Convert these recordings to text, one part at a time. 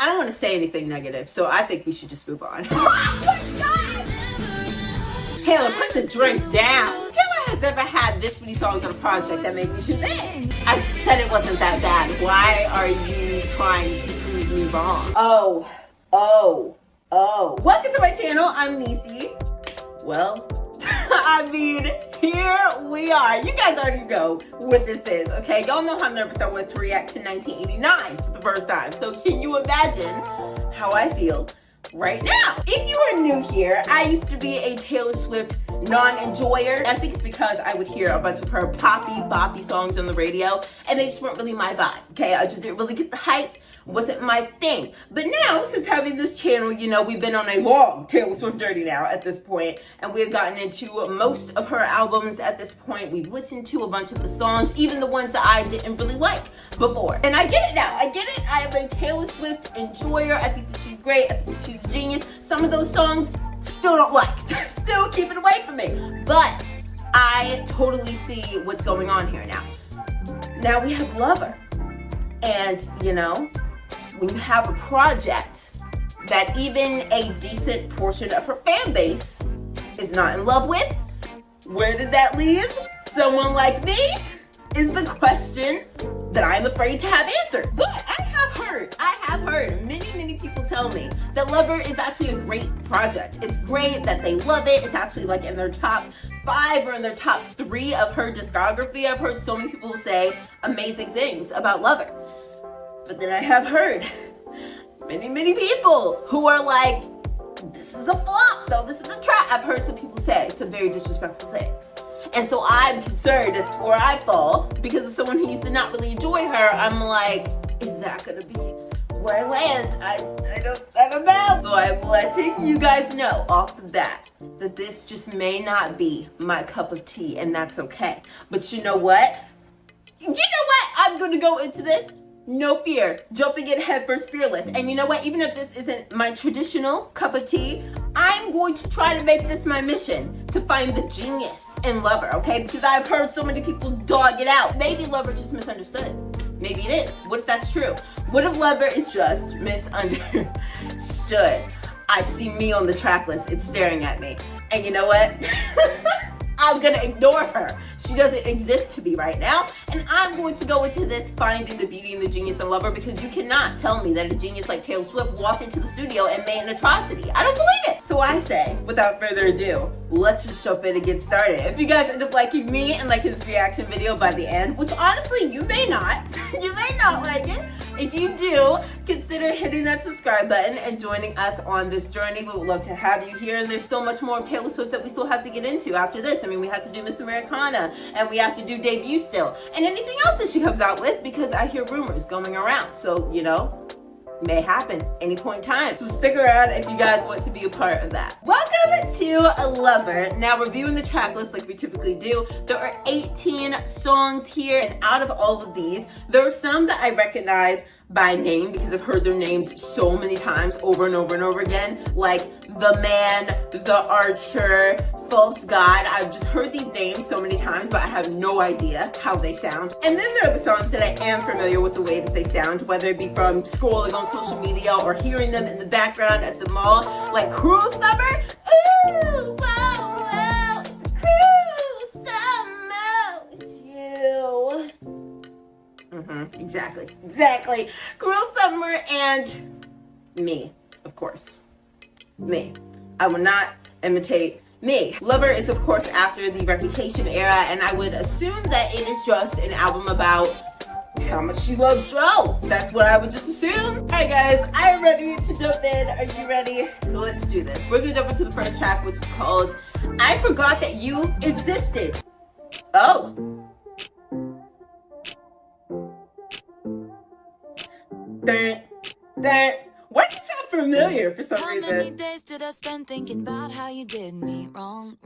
I don't want to say anything negative, so I think we should just move on. Oh my God! Taylor, put the drink down. Taylor has never had this many songs on a project that made me do this. I just said it wasn't that bad. Why are you trying to prove me wrong? Oh. Welcome to my channel. I'm Nisi. Well, I mean, here we are. You guys already know what this is, okay? Y'all know how nervous I was to react to 1989 for the first time. So can you imagine how I feel right now? If you are new here, I used to be a Taylor Swift non-enjoyer. I think it's because I would hear a bunch of her poppy, boppy songs on the radio, and they just weren't really my vibe, okay? I just didn't really get the hype. Wasn't my thing. But now, since having this channel, you know, we've been on a long Taylor Swift journey now at this point, and we've gotten into most of her albums at this point. We've listened to a bunch of the songs, even the ones that I didn't really like before. And I get it now. I get it. I am a Taylor Swift enjoyer. I think that she's great. I think that she's a genius. Some of those songs, still don't like. Still keep it away from me. But I totally see what's going on here now. Now we have Lover. And, you know, when you have a project that even a decent portion of her fan base is not in love with, where does that leave someone like me? Is the question that I'm afraid to have answered. But I have heard many people tell me that Lover is actually a great project. It's great, that they love it. It's actually like in their top 5 or in their top 3 of her discography. I've heard so many people say amazing things about Lover. But then I have heard many people who are like, this is a flop though, this is a trap. I've heard some people say some very disrespectful things. And so I'm concerned as to where I fall, because as someone who used to not really enjoy her, I'm like, is that gonna be where I land? I don't know. So I'm letting you guys know off the bat that this just may not be my cup of tea, and that's okay. But you know what? I'm gonna go into this no fear, jumping in headfirst fearless. And you know what? Even if this isn't my traditional cup of tea, I'm going to try to make this my mission to find the genius in Lover, okay? Because I've heard so many people dog it out. Maybe Lover just misunderstood. Maybe it is. What if that's true? What if Lover is just misunderstood? I see me on the track list. It's staring at me. And you know what? I'm gonna ignore her. She doesn't exist to me right now. And I'm going to go into this finding the beauty and the genius in Lover, because you cannot tell me that a genius like Taylor Swift walked into the studio and made an atrocity. I don't believe it. So I say, without further ado, let's just jump in and get started. If you guys end up liking me and liking this reaction video by the end, which honestly you may not, you may not like it. If you do, consider hitting that subscribe button and joining us on this journey. We would love to have you here, and there's still much more of Taylor Swift that we still have to get into after this. I mean, we have to do Miss Americana, and we have to do debut still, and anything else that she comes out with, because I hear rumors going around. So, you know, may happen any point in time. So stick around if you guys want to be a part of that. Welcome to a Lover. Now, reviewing the track list like we typically do, there are 18 songs here, and out of all of these, there are some that I recognize by name because I've heard their names so many times over and over again, like The Man, The Archer, False God. I've just heard these names so many times, but I have no idea how they sound. And then there are the songs that I am familiar with the way that they sound, whether it be from scrolling on social media or hearing them in the background at the mall, like Cruel Summer. Ooh, wow, it's Cruel Summer with you. Exactly. Cruel Summer and Me, of course. Me. I will not imitate me. Lover is, of course, after the Reputation era, and I would assume that it is just an album about how much she loves Joe. That's what I would just assume. All right, guys, I'm ready to jump in. Are you ready? Let's do this. We're gonna jump into the first track, which is called I Forgot That You Existed. Oh. Why do you sound familiar for some reason? How many days did I spend thinking about how you did me wrong?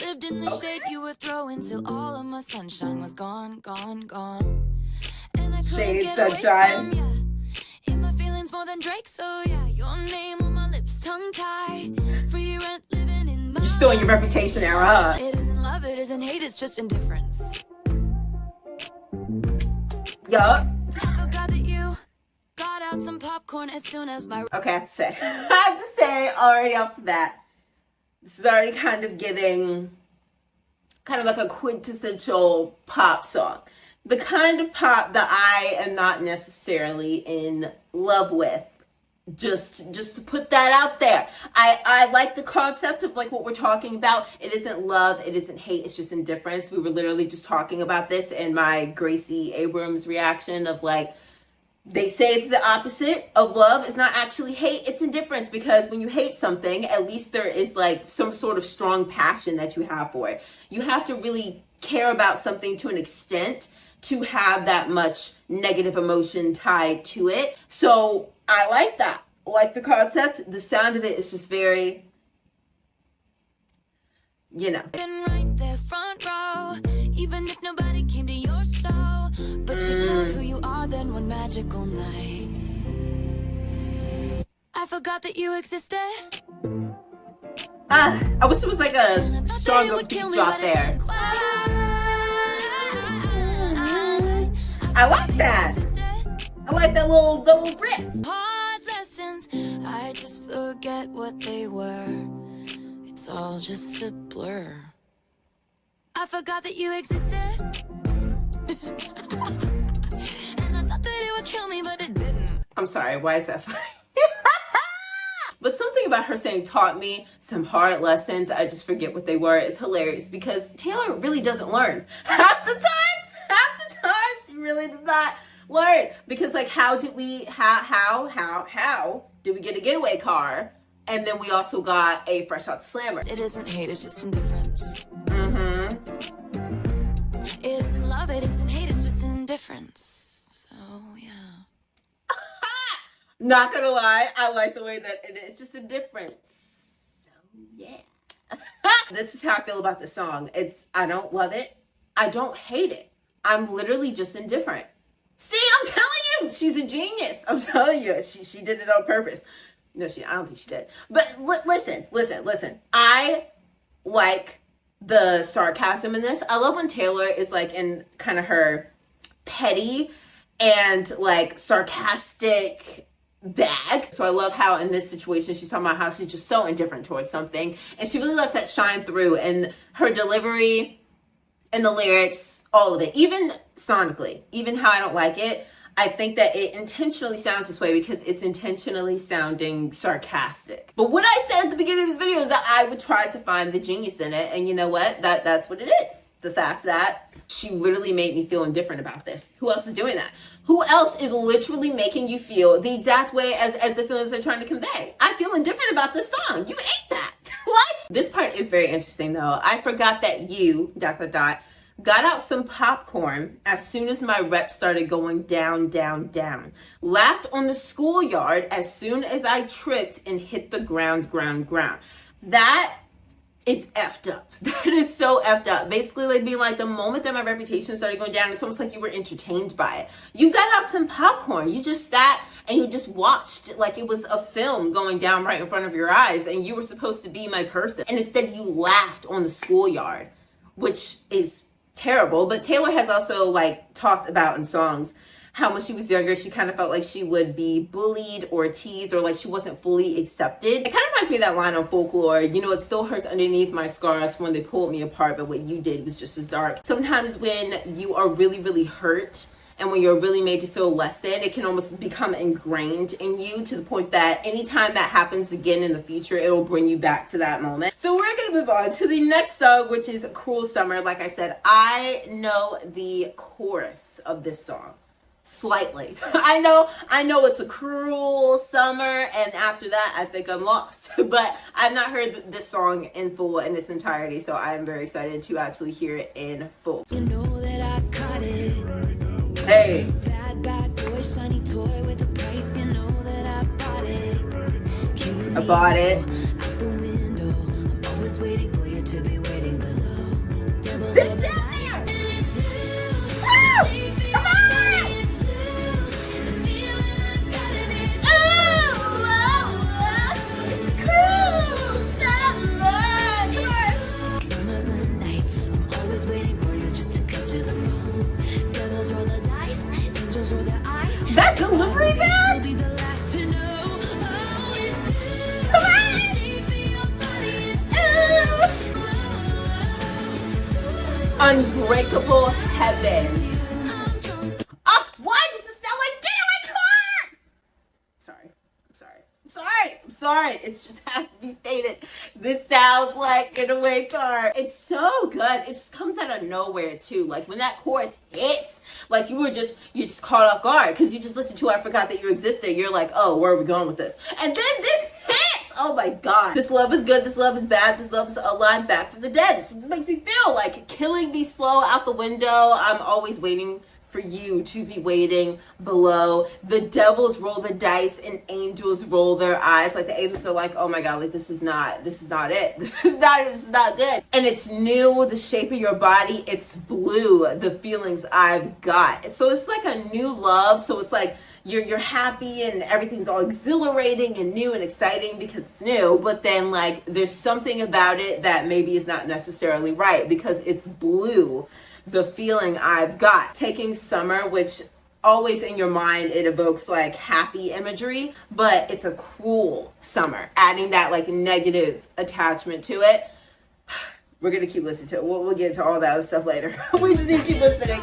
Lived in the shade you were throwing till all of my sunshine was gone. And I couldn't Shade, get sunshine. away from ya. In my feelings more than Drake, so yeah, your name on my lips, tongue tied. Free rent, living in my. You're still in your Reputation era, huh? It isn't love, it isn't hate, it's just indifference. Yup. I forgot that you got out out some popcorn as soon as my Okay, I have to say already off the bat, this is already kind of giving kind of like a quintessential pop song. The kind of pop that I am not necessarily in love with. Just to put that out there. I like the concept of like what we're talking about. It isn't love, it isn't hate, it's just indifference. We were literally just talking about this in my Gracie Abrams reaction of like, they say it's the opposite of love. It's not actually hate, it's indifference, because when you hate something, at least there is like some sort of strong passion that you have for it. You have to really care about something to an extent to have that much negative emotion tied to it. So I like that. I like the concept. The sound of it is just very, you know. right there front row, even if nobody came to your show, but you showed who you are then one magical night. I forgot that you existed. I wish it was like a stronger beat drop there. I like that. I like that little riff. Hard lessons, I just forget what they were. It's all just a blur. I forgot that you existed. And I thought that it would kill me, but it didn't. I'm sorry, why is that funny? But something about her saying taught me some hard lessons, I just forget what they were, is hilarious, because Taylor really doesn't learn. Half the time she really does not learn. Because like, how did we get a getaway car? And then we also got a Fresh Out the Slammer. It isn't hate, it's just indifference. It isn't love, it isn't hate, it's just indifference. So, yeah. Not gonna lie, I like the way that it is. Just indifference. So, yeah. This is how I feel about the song. I don't love it. I don't hate it. I'm literally just indifferent. See, I'm telling you, she's a genius. I'm telling you, she did it on purpose. No, I don't think she did. But listen. I like the sarcasm in this. I love when Taylor is like in kind of her petty and like sarcastic bag. So I love how in this situation she's talking about how she's just so indifferent towards something, and she really lets that shine through in her delivery and the lyrics, all of it, even sonically, even how I don't like it. I think that it intentionally sounds this way because it's intentionally sounding sarcastic. But what I said at the beginning of this video is that I would try to find the genius in it, and you know what? That's what it is. The fact that she literally made me feel indifferent about this. Who else is doing that? Who else is literally making you feel the exact way as the feelings they're trying to convey? I feel indifferent about this song. You ate that. What? This part is very interesting though. I forgot that you, ... got out some popcorn as soon as my rep started going down. Laughed on the schoolyard as soon as I tripped and hit the ground. That is effed up. That is so effed up. Basically like being like, the moment that my reputation started going down, it's almost like you were entertained by it. You got out some popcorn. You just sat and you just watched like it was a film going down right in front of your eyes, and you were supposed to be my person. And instead you laughed on the schoolyard, which is terrible. But Taylor has also like talked about in songs how when she was younger she kind of felt like she would be bullied or teased, or like she wasn't fully accepted. It kind of reminds me of that line on Folklore, you know, it still hurts underneath my scars when they pulled me apart, but what you did was just as dark. Sometimes when you are really hurt and when you're really made to feel less than, it can almost become ingrained in you to the point that anytime that happens again in the future, it'll bring you back to that moment. So we're gonna move on to the next song, which is Cruel Summer. Like I said, I know the chorus of this song slightly. I know it's a cruel summer, and after that I think I'm lost. But I've not heard this song in full in its entirety, so I'm very excited to actually hear it in full. You know that I caught it. Hey. Bad boy, shiny toy with a price. You know that I bought it. I bought it. Out the window. I'm always waiting for you to be waiting below. Devil's Sit on the down dice, there. and it's blue. Woo! Come on! It's blue. The feeling I got it is It's cruel summer. Come on. summer's a knife. I'm always waiting for you just to cut to the bone. Devils roll the dice, angels roll their eyes. That delivery there? You'll be the unbreakable heaven. Oh, why does this sound like Getaway Car? I'm sorry. It just has to be stated. This sounds like Getaway Car. It's so good. It just comes out of nowhere too. Like when that chorus hits, like you just caught off guard because you just listened to it. I forgot that you existed. You're like, oh, where are we going with this? And then this hits. Oh my God. This love is good. This love is bad. This love is alive. Back from the dead. This makes me feel like killing me slow out the window. I'm always waiting for you to be waiting below. The devils roll the dice and angels roll their eyes. Like the angels are like, oh my God, like this is not it. This is not good. And it's new, the shape of your body, it's blue, the feelings I've got. So it's like a new love. So it's like you're happy and everything's all exhilarating and new and exciting because it's new, but then like there's something about it that maybe is not necessarily right because it's blue, the feeling I've got. Taking summer, which always in your mind it evokes like happy imagery, but it's a cruel summer, adding that like negative attachment to it. We're gonna keep listening to it. We'll get into all that other stuff later. We just need to keep listening.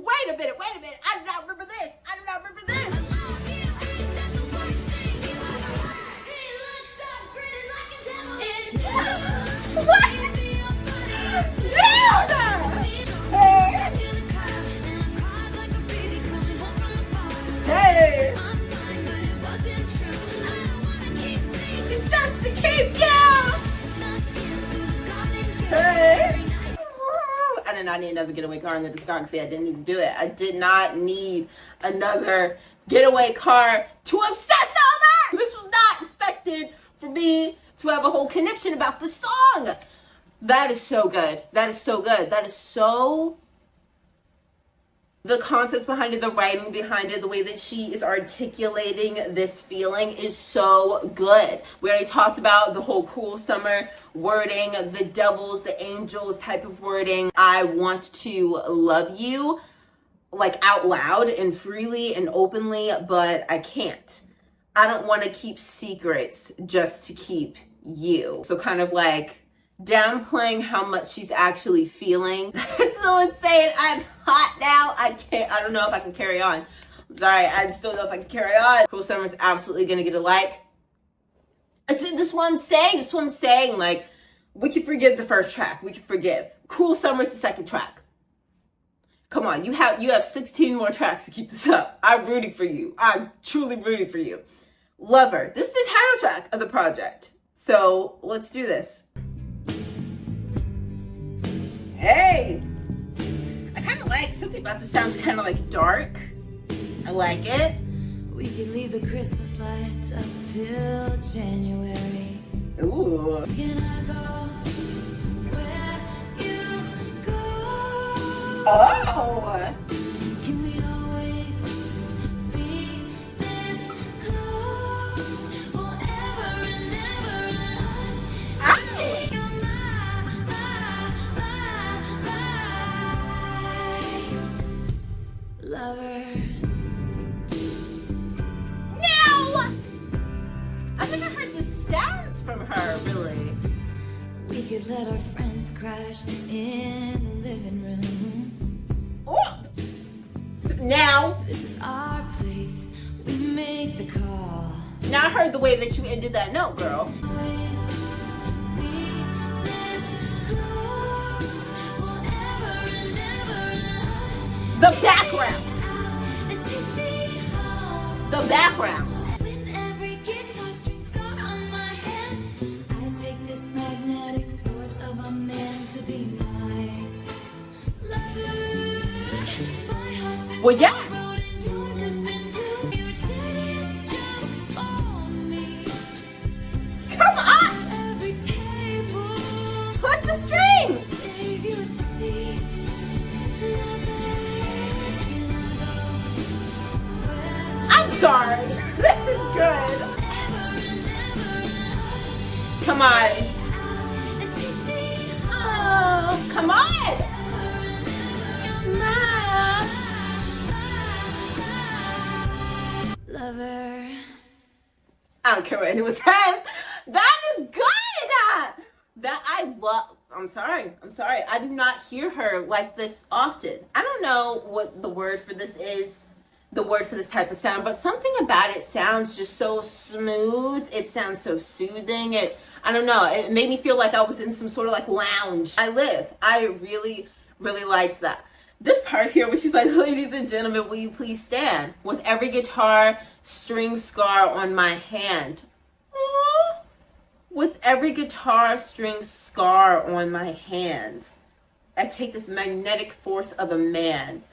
Wait a minute. I do not remember this. What? Hey. It's just to keep you. Hey. I did not need another Getaway Car in the discography. I didn't need to do it. I did not need another Getaway Car to obsess over. This was not expected for me to have a whole conniption about the song. That is so good. That is so the concepts behind it, the writing behind it, the way that she is articulating this feeling is so good. We already talked about the whole cruel summer wording, the devils, the angels type of wording. I want to love you like out loud and freely and openly, but I can't. I don't want to keep secrets just to keep you. So kind of like downplaying how much she's actually feeling. It's so insane. I'm hot now. I don't know if I can carry on. I'm sorry. I just don't know if I can carry on. Cruel Summer is absolutely going to get a like. This is what I'm saying. Like, we can forgive the first track. We can forgive. Cruel Summer is the second track. Come on. You have 16 more tracks to keep this up. I'm rooting for you. I'm truly rooting for you. Lover. This is the title track of the project. So let's do this. Hey, I kind of like something about this. Sounds kind of like dark. I like it. We could leave the Christmas lights up till January. Ooh. Can I go where you go? Oh. Can we always be this close forever and ever? Lover. No! I think I heard the sounds from her, really. We could let our friends crash in the living room. Oh! Now. This is our place. We make the call. Now I heard the way that you ended that note, girl. Always be this close forever and ever. The background. The background. With every guitar string scar on my hand, I take this magnetic force of a man to be my lover. My heart's been Well, yes. cold and yours has been blue. Your dirtiest jokes for me. Come on. Every table. Put the strings. Save you a seat. I'm sorry. This is good. Come on. Oh. Come on! Lover. I don't care what anyone says. That is good. That I love. I'm sorry. I do not hear her like this often. I don't know what the word for this is, the word for this type of sound, but something about it sounds just so smooth. It sounds so soothing. I don't know. It made me feel like I was in some sort of like lounge. I really, really liked that. This part here where she's like, ladies and gentlemen, will you please stand? With every guitar string scar on my hand. Aww. With every guitar string scar on my hand, I take this magnetic force of a man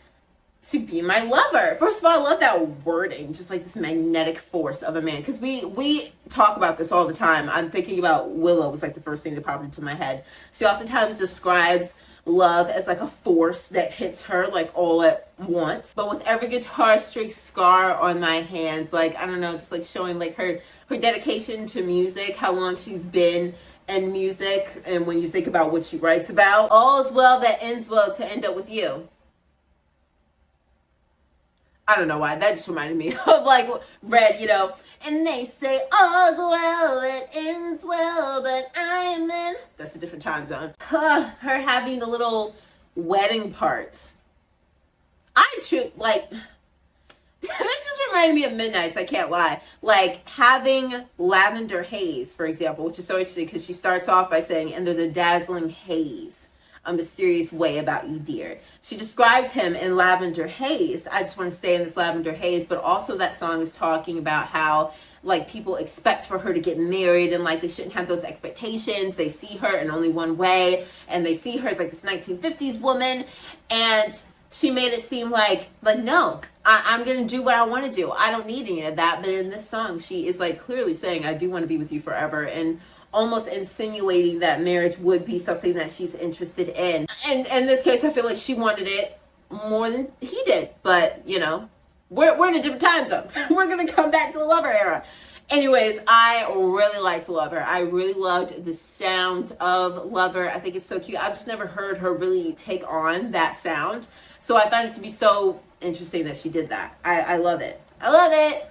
to be my lover. First of all, I love that wording, just like this magnetic force of a man, because we talk about this all the time. I'm thinking about Willow was like the first thing that popped into my head. She oftentimes describes love as like a force that hits her like all at once. But with every guitar string scar on my hand, like, I don't know, just like showing like her dedication to music, how long she's been in music, and when you think about what she writes about, all is well that ends well to end up with you. I don't know why, that just reminded me of like Red, you know. And they say all's well that ends well, but I'm in. That's a different time zone. Her having the little wedding part. I should like. This just reminded me of Midnights, I can't lie. Like having Lavender Haze, for example, which is so interesting because she starts off by saying, and there's a dazzling haze, a mysterious way about you, dear. She describes him in lavender haze. I just want to stay in this lavender haze, but also that song is talking about how like people expect for her to get married and like they shouldn't have those expectations. They see her in only one way, and they see her as like this 1950s woman, and she made it seem like no, I'm gonna do what I want to do. I don't need any of that. But in this song, she is like clearly saying, I do want to be with you forever, and almost insinuating that marriage would be something that she's interested in. And in this case, I feel like she wanted it more than he did. But, you know, we're in a different time zone. We're going to come back to the Lover era. Anyways, I really liked Lover. I really loved the sound of Lover. I think it's so cute. I've just never heard her really take on that sound. So I found it to be so interesting that she did that. I love it. I love it.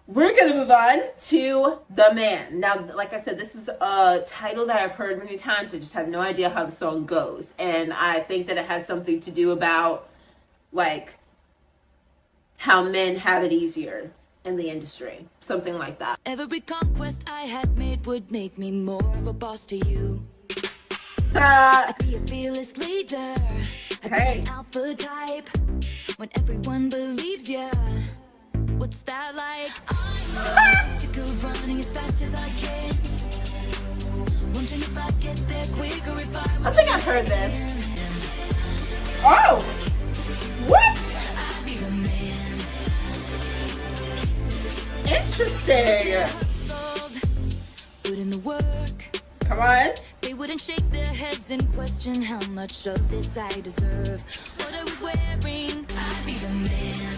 We're going to move on to The Man. Now, like I said, this is a title that I've heard many times. I just have no idea how the song goes. And I think that it has something to do about, like, how men have it easier in the industry. Something like that. Every conquest I had made would make me more of a boss to you. I'd be a fearless leader. I'd hey. be an alpha type. When everyone believes ya. What's that like? I'm so sick of running as fast as I can. Wondering if I get there quicker if I think I've heard this. Oh! What? I'd be the man. Interesting. Put in the work. Come on. They wouldn't shake their heads and question how much of this I deserve. What I was wearing, I'd be the man.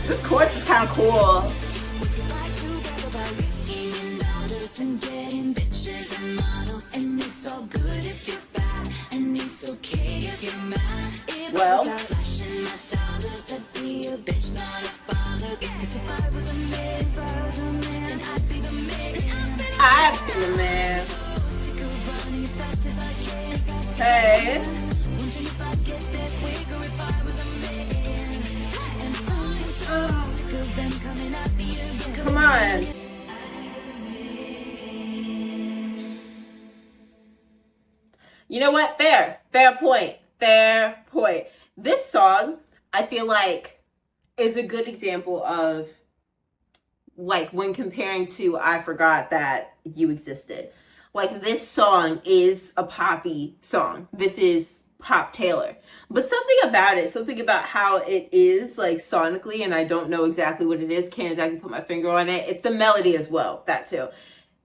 This chorus is kind of cool. What's it like to brag about making in dollars and getting bitches and models? And it's all good if you're bad, and it's okay if you're mad. If Well. I was out flashing my dollars, I'd be a bitch, not a bother. 'Cause if I was a man, I'd be the man. I'd be the man. So sick of running as fast as I can, as fast as I Hey. can. Wondering if I'd get there quicker if I was a man. And I'm so sick of them coming at me again. Come on. You know what? Fair point. This song, I feel like, is a good example of, like, when comparing to I Forgot That You Existed. Like, this song is a poppy song. This is Pop Taylor. But something about how it is, like, sonically, and I don't know exactly what it is, can't exactly put my finger on it. It's the melody as well, that too.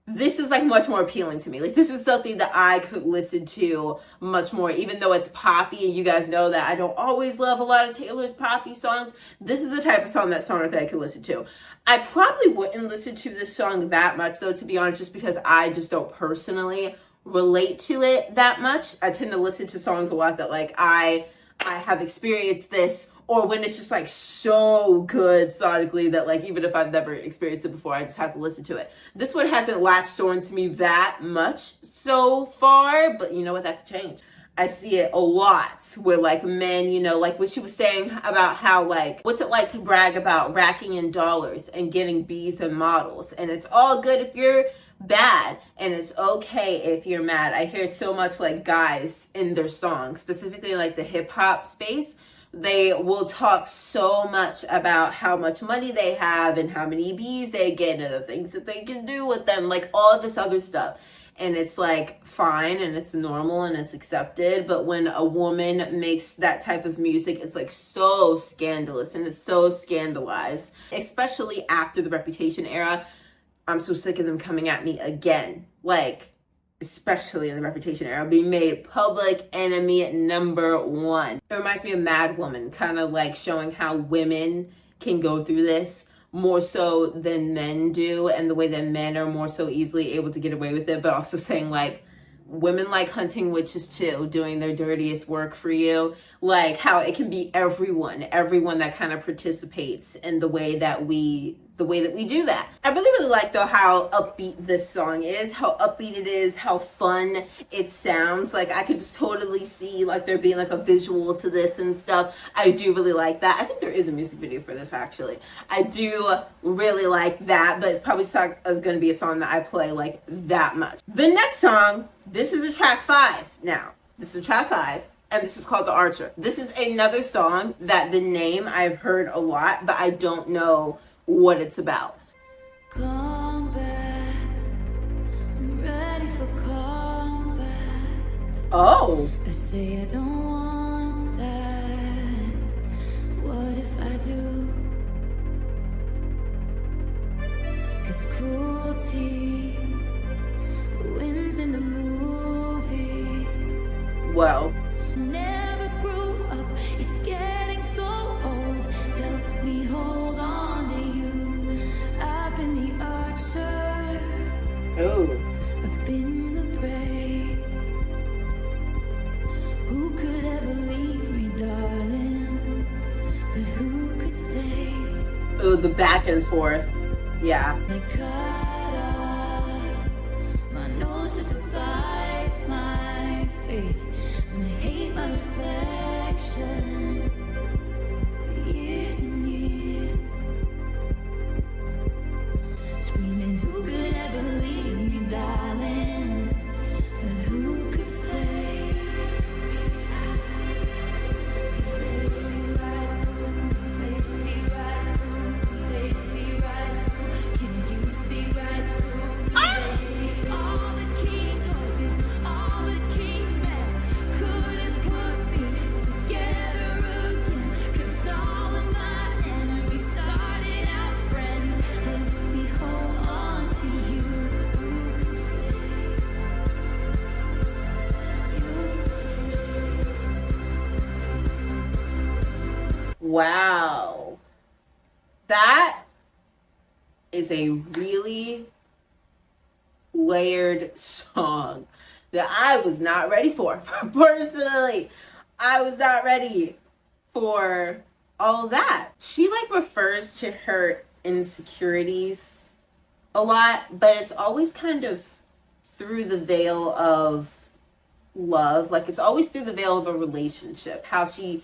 This is like much more appealing to me. Like, this is something that I could listen to much more, even though it's poppy, and you guys know that I don't always love a lot of Taylor's poppy songs. This is the type of song that I could listen to. I probably wouldn't listen to this song that much, though, to be honest, just because I just don't personally relate to it that much. I tend to listen to songs a lot that like I have experienced this, or when it's just like so good sonically that like even if I've never experienced it before, I just have to listen to it. This one hasn't latched on to me that much so far, but you know what, that could change. I see it a lot where like men, you know, like what she was saying about how like, what's it like to brag about racking in dollars and getting B's and models? And it's all good if you're bad, and it's okay if you're mad. I hear so much like guys in their songs, specifically like the hip hop space, they will talk so much about how much money they have and how many B's they get and the things that they can do with them, like all this other stuff. And it's like fine and it's normal and it's accepted. But when a woman makes that type of music, it's like so scandalous and it's so scandalized, especially after the Reputation era. I'm so sick of them coming at me again. Like, especially in the Reputation era, being made public enemy #1. It reminds me of Mad Woman, kind of like showing how women can go through this more so than men do, and the way that men are more so easily able to get away with it, but also saying like women like hunting witches too, doing their dirtiest work for you, like how it can be everyone that kind of participates in the way that we do that. I really like though how upbeat this song is, how upbeat it is, how fun it sounds. Like I could just totally see like there being like a visual to this and stuff. I do really like that. I think there is a music video for this actually. I do really like that, but it's probably not going to be a song that I play like that much. The next song, this is a track 5 now. This is track 5. And this is called The Archer. This is another song that the name I've heard a lot, but I don't know what it's about. Combat. I'm ready for combat. Oh. I say I don't want that. What if I do? 'Cause cruelty wins in the movies. Well. Never grew up, it's getting so old. Help me hold on to you. I've been the archer. Oh. I've been the prey. Who could ever leave me, darling? But who could stay? Oh, the back and forth. Yeah. They cut off my nose just to spite my face. And I hate my reflection for years and years. Screaming, who could ever leave me, darling? But who could stay? 'Cause they see right through me, they see right through me, they see right through. Can you see right through me? They see all the king's horses, all the king's men. Couldn't put me together again. 'Cause all of my enemies started out friends. Let me hold on to you. You could stay. You could stay. Wow. That is a really layered song that I was not ready for. Personally, I was not ready for all that. She like refers to her insecurities a lot, but it's always kind of through the veil of love. Like it's always through the veil of a relationship, how she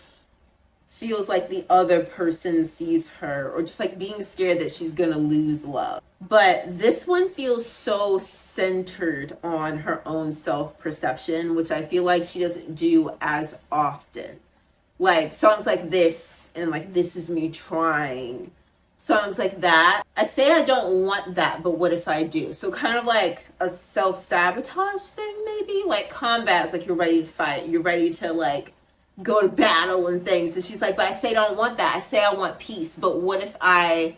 feels like the other person sees her, or just like being scared that she's gonna lose love. But this one feels so centered on her own self-perception, which I feel like she doesn't do as often. Like songs like this and like This Is Me Trying, songs like that. I say I don't want that, but what if I do? So kind of like a self-sabotage thing maybe. Like Combat's like you're ready to fight, you're ready to like go to battle and things, and she's like, but I say I don't want that. I say I want peace, but what if I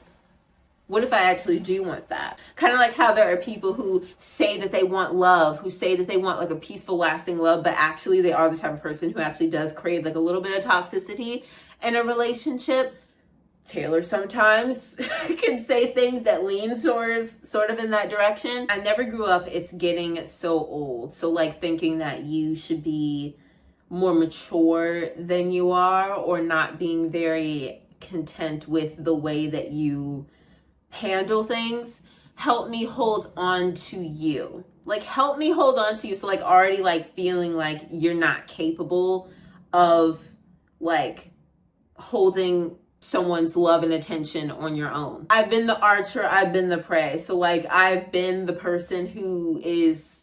actually do want that? Kind of like how there are people who say that they want love, who say that they want like a peaceful, lasting love, but actually they are the type of person who actually does crave like a little bit of toxicity in a relationship. Taylor sometimes can say things that lean sort of in that direction. I never grew up, it's getting so old. So like thinking that you should be more mature than you are, or not being very content with the way that you handle things. Help me hold on to you. Like help me hold on to you. So like already like feeling like you're not capable of like holding someone's love and attention on your own. I've been the archer, I've been the prey. So like I've been the person who is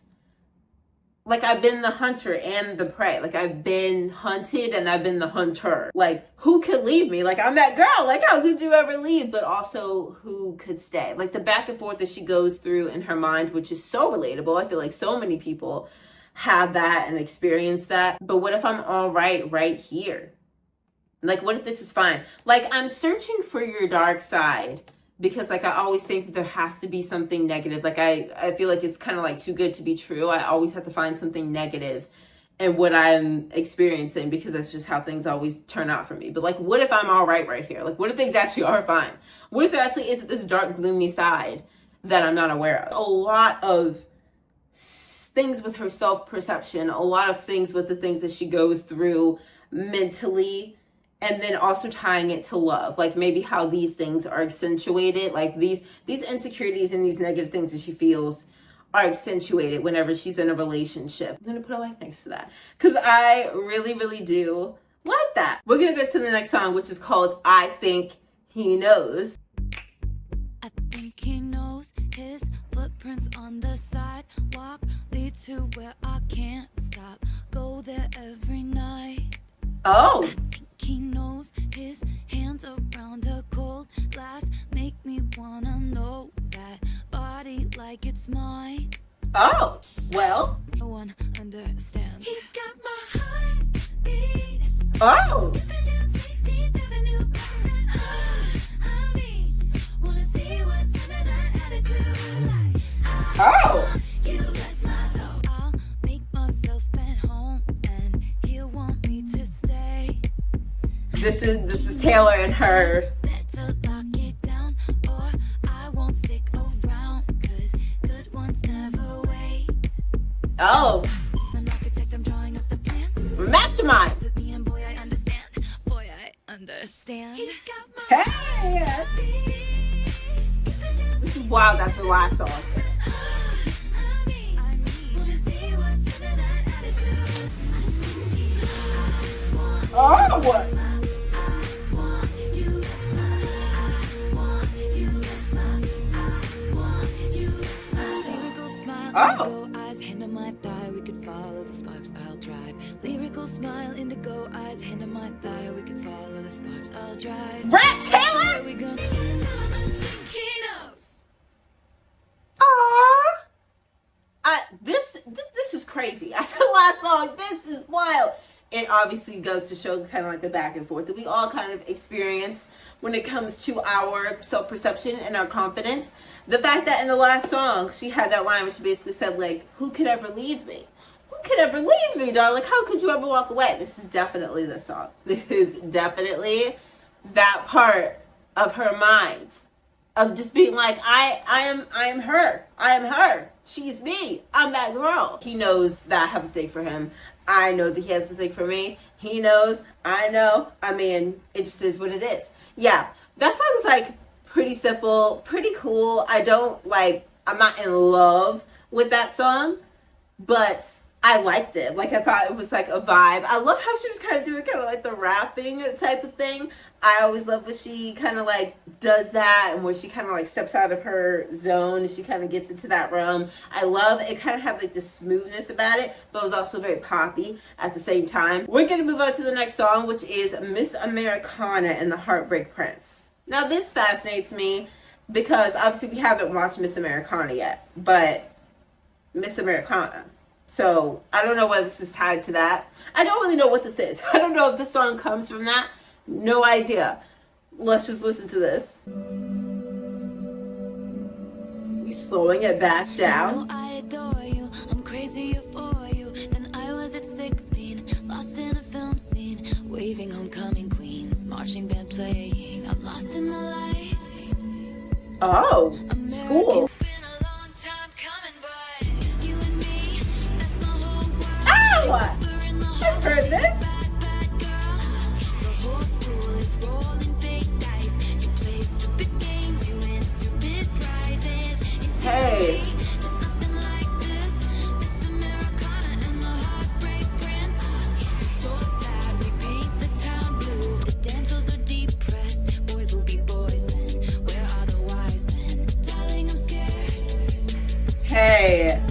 like, I've been the hunter and the prey. Like I've been hunted and I've been the hunter. Like who could leave me? Like I'm that girl. Like how could you ever leave? But also who could stay? Like the back and forth that she goes through in her mind, which is so relatable. I feel like so many people have that and experience that. But what if I'm all right here? Like, what if this is fine? Like, I'm searching for your dark side because, like, I always think that there has to be something negative. Like, I feel like it's kind of, like, too good to be true. I always have to find something negative in what I'm experiencing because that's just how things always turn out for me. But, like, what if I'm all right here? Like, what if things actually are fine? What if there actually isn't this dark, gloomy side that I'm not aware of? A lot of things with her self-perception, a lot of things with the things that she goes through mentally, and then also tying it to love, like maybe how these things are accentuated, like these insecurities and these negative things that she feels are accentuated whenever she's in a relationship. I'm gonna put a like next to that because I really, really do like that. We're gonna go to the next song, which is called I Think He Knows. I think he knows his footprints on the sidewalk lead to where I can't stop. Go there every night. Oh. He knows his hands around a cold glass make me wanna know that body like it's mine. Oh, well. No one understands. He got my heartbeat. Oh. Oh. I'll make myself at home and he'll want me to stay. This is Taylor and her. Better lock it down or I won't stick around, 'cause good ones never wait. Oh. I'm an architect, I'm drawing up the plans. Mastermind. With me and boy I understand. Boy I understand. He got my Hey. This is wild. That's the last song. Oh, what? Oh. Eyes, hand on my thigh, we could follow the sparks, I'll drive. Lyrical smile, indigo eyes, hand on my thigh, we could follow the sparks, I'll drive. Brett Taylor! We gonna This is crazy. After the last song, this is wild. It obviously goes to show kind of like the back and forth that we all kind of experience when it comes to our self-perception and our confidence. The fact that in the last song, she had that line where she basically said, like, who could ever leave me? Who could ever leave me, darling? How could you ever walk away? This is definitely the song. This is definitely that part of her mind. Of just being like, I am her. I am her. She's me. I'm that girl. He knows that I have a thing for him. I know that he has a thing for me. He knows. I know. I mean, it just is what it is. Yeah, that song is like pretty simple, pretty cool. I'm not in love with that song, but I liked it. Like, I thought it was like a vibe. I love how she was kind of doing kind of like the rapping type of thing. I always love when she kind of like does that, and where she kind of like steps out of her zone and she kind of gets into that realm. I love it. Kind of had like this smoothness about it, but it was also very poppy at the same time. We're going to move on to the next song, which is Miss Americana and the Heartbreak Prince. Now, this fascinates me because obviously we haven't watched Miss Americana yet, but Miss Americana. So I don't know whether this is tied to that. I don't really know what this is. I don't know if this song comes from that. No idea. Let's just listen to this. We slowing it back down. I adore you. I'm crazy for you. Then I was at 16, lost in a film scene, waving homecoming queens, marching band playing. I'm lost in the lights. Oh, school. It's been a long time coming, but it's you and me. That's my whole world. Ow! Whisper in the I've hallway, heard she's this. a bad, bad girl. The whole school is rolling fake dice. You play stupid games, you win stupid prizes. It's you Hey. and me. There's nothing like this. Miss Americana and the Heartbreak Prince. It's so sad, we paint the town blue. The damsels are depressed. Boys will be boys then. Where are the wise men? Darling, I'm scared. Hey.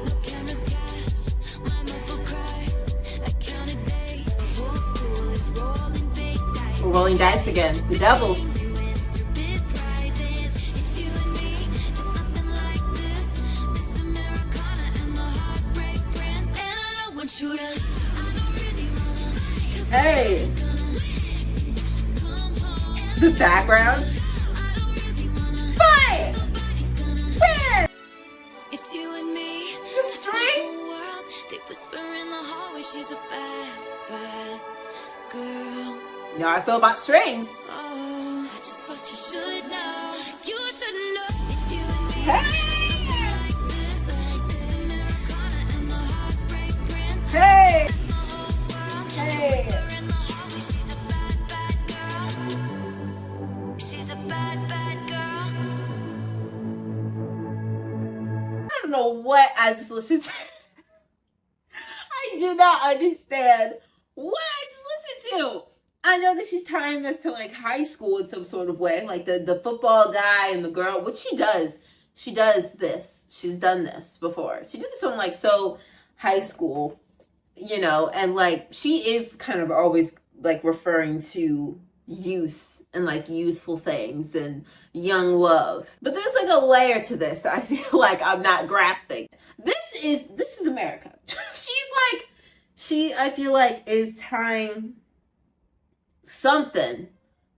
No cameras catch my muffled cries. I counted days. The whole school is rolling fake dice. We're rolling dice again. The devils. You win stupid prizes. It's you and me. There's nothing like this. Miss Americana and the Heartbreak Prince. And I don't want you to. I don't really wanna. 'Cause Hey. it's gonna. You should come home. And The backgrounds. I don't really wanna. Fight! Somebody's gonna. Win! It's you and me. The That's my strength. whole world. They whisper in the hallway. She's a bad, bad girl. You know how I feel about strings. Oh, I just thought you should know. You should know. It's you and me. Hey! Like this. Miss Americana and the Heartbreak Prince. Hey! That's my whole world. Hey! Whisper in the hallway. She's a bad, bad girl. She's a bad, bad girl. I don't know what I just listened to. I did not understand what I just listened to. I know that she's tying this to like high school in some sort of way, like the football guy and the girl, which she does. She does this. She's done this before. She did this on like so high school, you know, and like she is kind of always like referring to youth and like youthful things and young love. But there's like a layer to this that I feel like I'm not grasping. This is America. I feel like is tying something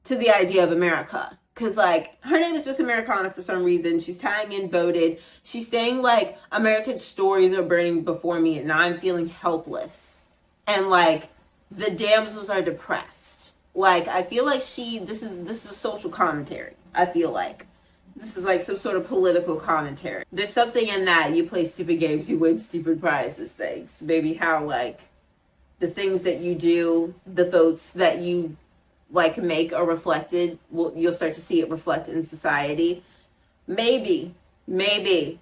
to the idea of America. Cause like her name is Miss Americana for some reason. She's tying in voted. She's saying like American stories are burning before me and I'm feeling helpless. And like the damsels are depressed. Like I feel like this is a social commentary. I feel like this is like some sort of political commentary. There's something in that you play stupid games, you win stupid prizes things. Maybe how like the things that you do, the votes that you like make are reflected. You'll start to see it reflected in society. Maybe,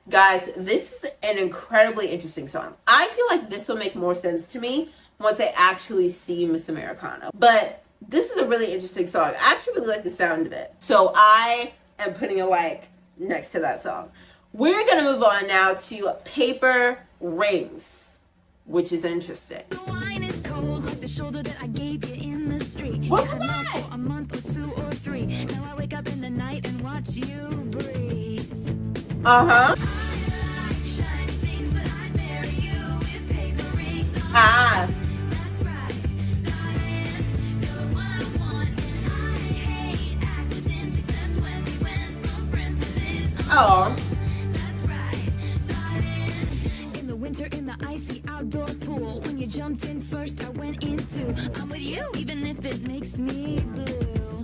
guys, this is an incredibly interesting song. I feel like this will make more sense to me once I actually see Miss Americana. But this is a really interesting song. I actually really like the sound of it. So I am putting a like next to that song. We're gonna move on now to Paper Rings, which is interesting. The wine is cold, like the shoulder that I gave you in the street. What's Had that? mouths for a month or 2 or 3. Now I wake up in the night and watch you breathe. Uh-huh. I like shiny things, but I'd marry you with paper rings on. Ah. That's right, darling, you're the one I want. I hate accidents, except when we went from friends to this. Oh. That's right, darling. In the winter, in the icy outdoor pool, when you jumped in first, I went in too. I'm with you, even if it makes me blue.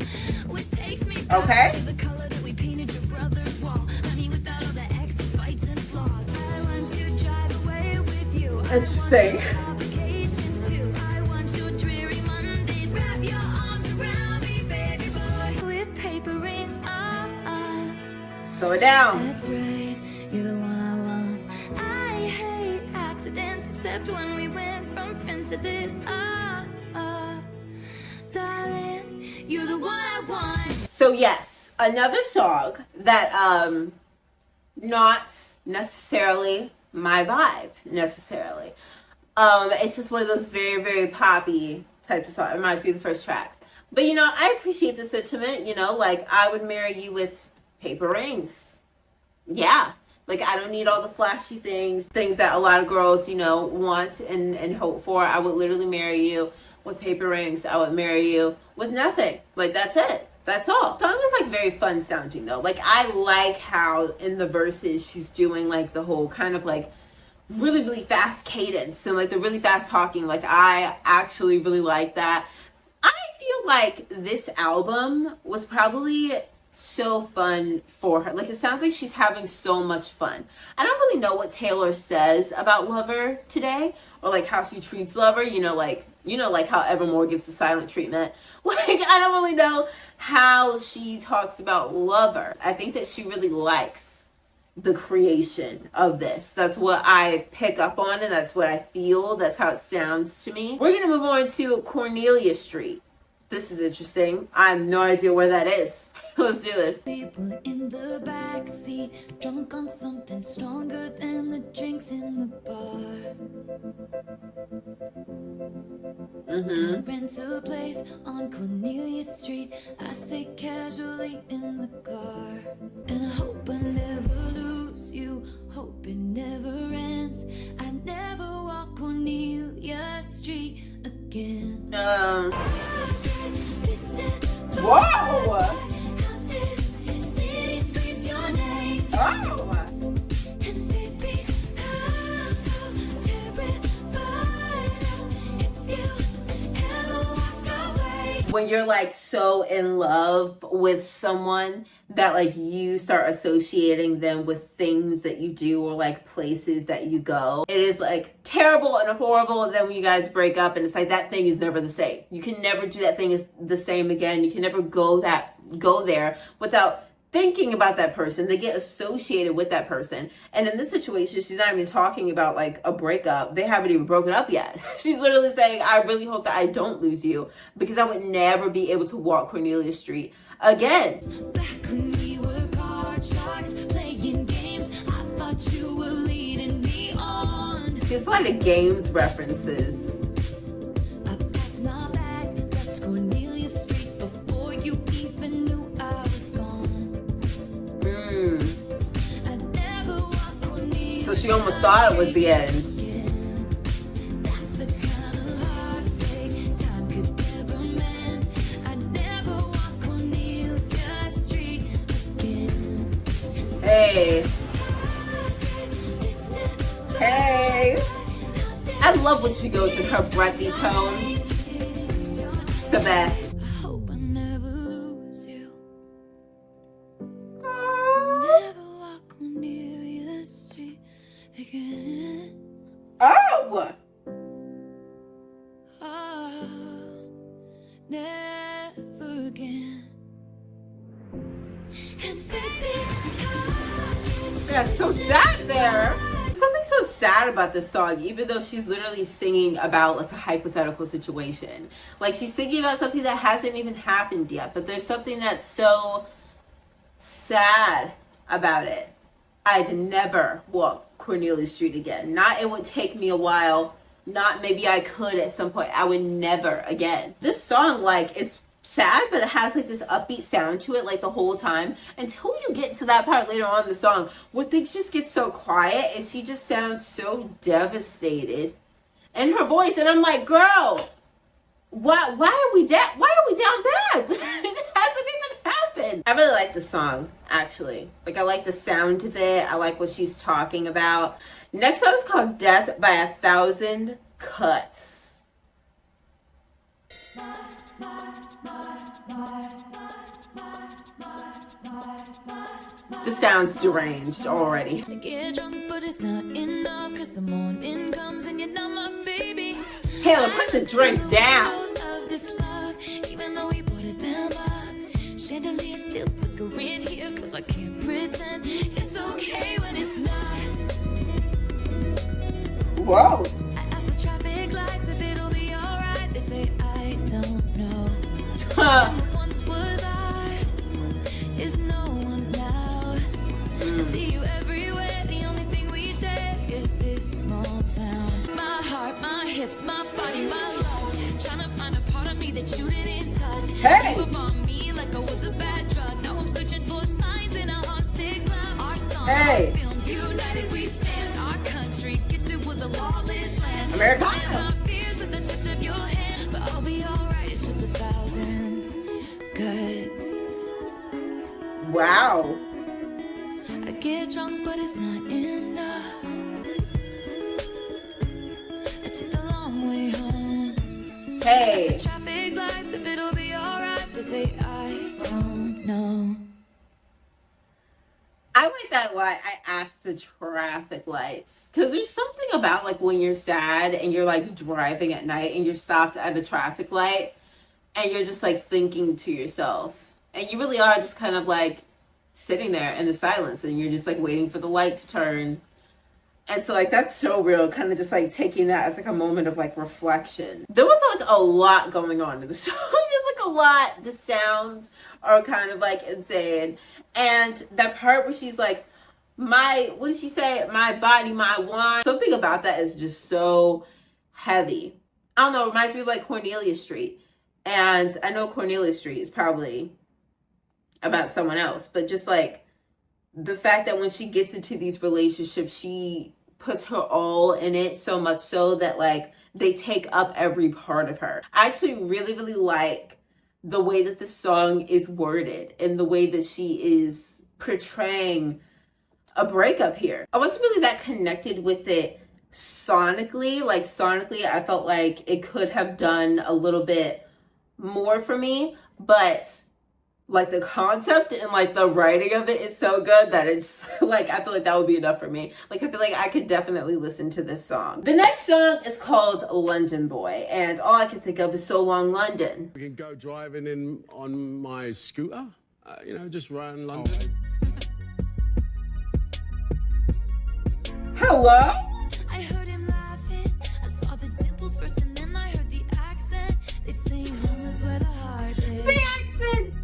Which takes me back Okay. to the color that we painted your brother's wall. Honey, without all the X's, fights, and flaws. I want to drive away with you. Interesting. I want your complications too. I want your dreary Mondays. Wrap your arms around me, baby boy. With paper rings, Slow it down. that's right, you're the one I want. I hate accidents, except when we went from friends to this. Darling, you're the one I want. So yes, another song that not necessarily my vibe necessarily. It's just one of those very, very poppy types of songs. It reminds me of the first track. But you know, I appreciate the sentiment, you know, like I would marry you with paper rings. Yeah. Like I don't need all the flashy things that a lot of girls, you know, want and hope for. I would literally marry you with paper rings. I would marry you with nothing. Like that's it. That's all. The song is like very fun sounding though. Like I like how in the verses she's doing like the whole kind of like really, really fast cadence and like the really fast talking. Like I actually really like that. I feel like this album was probably so fun for her. Like, it sounds like she's having so much fun. I don't really know what Taylor says about Lover today, or like how she treats Lover, like how Evermore gets the silent treatment. Like, I don't really know how she talks about Lover. I think that she really likes the creation of this. That's what I pick up on, and that's what I feel. That's how it sounds to me. We're gonna move on to Cornelius Street. This is interesting. I have no idea where that is. Let's do this. We were in the backseat, drunk on something stronger than the drinks in the bar. Rent a place on Cornelius Street. I say casually in the car. And I hope I never lose you. Hope it never ends. I never walk Cornelius Street again. Whoa! When you're like so in love with someone that like you start associating them with things that you do or like places that you go, it is like terrible and horrible. And then when you guys break up and it's like that thing is never the same. You can never do that thing the same again. You can never go there without thinking about that person. They get associated with that person. And in this situation, she's not even talking about like a breakup. They haven't even broken up yet. She's literally saying, I really hope that I don't lose you, because I would never be able to walk Cornelius Street again. Back when we were card sharks, playing games, I thought you were leading me on. She has a lot of games references. I packed my bags, left Cornelius Street before you even knew I was gone. I never walked Cornelius. So she almost thought it was the end. That's the kind of heartbreak time could never mend. I never walk Cornelius Street again. Hey. Hey. I love when she goes in her breathy tone. It's the best. I hope I never lose you. Never walk Cornelius Street again. Oh! Oh, never again. And baby, That's so sad there. Something so sad about this song, even though she's literally singing about like a hypothetical situation. Like, she's singing about something that hasn't even happened yet, but there's something that's so sad about it. I'd never walk Cornelius Street again. Not it would take me a while, not maybe I could at some point. I would never again. This song like is sad, but it has like this upbeat sound to it like the whole time, until you get to that part later on in the song where things just get so quiet and she just sounds so devastated in her voice, and I'm like, girl, why are we down bad? It hasn't even happened. I really like the song, actually. Like, I like the sound of it. I like what she's talking about. Next song is called Death by 1,000 Cuts. This sounds deranged already. I get drunk, but it's not enough, 'cause the morning comes and you're not my baby. Taylor, put the drink down. Of this love, even though we put it them up. Chandelier still flickering here, 'cause I can't pretend it's okay when it's not. Whoa. I ask the traffic lights if it'll be alright. They say I don't know. Huh. And what once was ours is no one's now. I see you everywhere. The only thing we share is this small town. My heart, my hips, my body, my love. Trying to find a part of me that you didn't touch. Hey. You upon me like I was a bad drug. Now I'm searching for signs in a haunted club. Our songs, Hey. our films, united we stand. Our country, guess it was a lawless land. Americana. My fears with the touch of your hand, but I'll be alright. It's just 1,000 cuts. Wow. I get drunk, but it's not enough. I took the long way home. Hey. The traffic lights, if it'll be alright. They say I don't know. I like that line, I asked the traffic lights. Because there's something about like when you're sad and you're like driving at night and you're stopped at a traffic light and you're just like thinking to yourself. And you really are just kind of like sitting there in the silence and you're just like waiting for the light to turn. And so like that's so real, kind of just like taking that as like a moment of like reflection. There was like a lot going on in the song. There's like a lot. The sounds are kind of like insane. And that part where she's like, what did she say? My body, my wine. Something about that is just so heavy. I don't know, it reminds me of like Cornelius Street. And I know Cornelius Street is probably about someone else, but just like the fact that when she gets into these relationships, she puts her all in it, so much so that like they take up every part of her. I actually really, really like the way that the song is worded and the way that she is portraying a breakup here. I wasn't really that connected with it sonically. Like sonically, I felt like it could have done a little bit more for me, but like the concept and like the writing of it is so good that it's like, I feel like that would be enough for me. Like I feel like I could definitely listen to this song. The next song is called London Boy, and all I can think of is So Long London. We can go driving in on my scooter, you know, just around London. Hello? I heard him laughing. I saw the dimples first and then I heard the accent. They say home is where the heart is. The accent!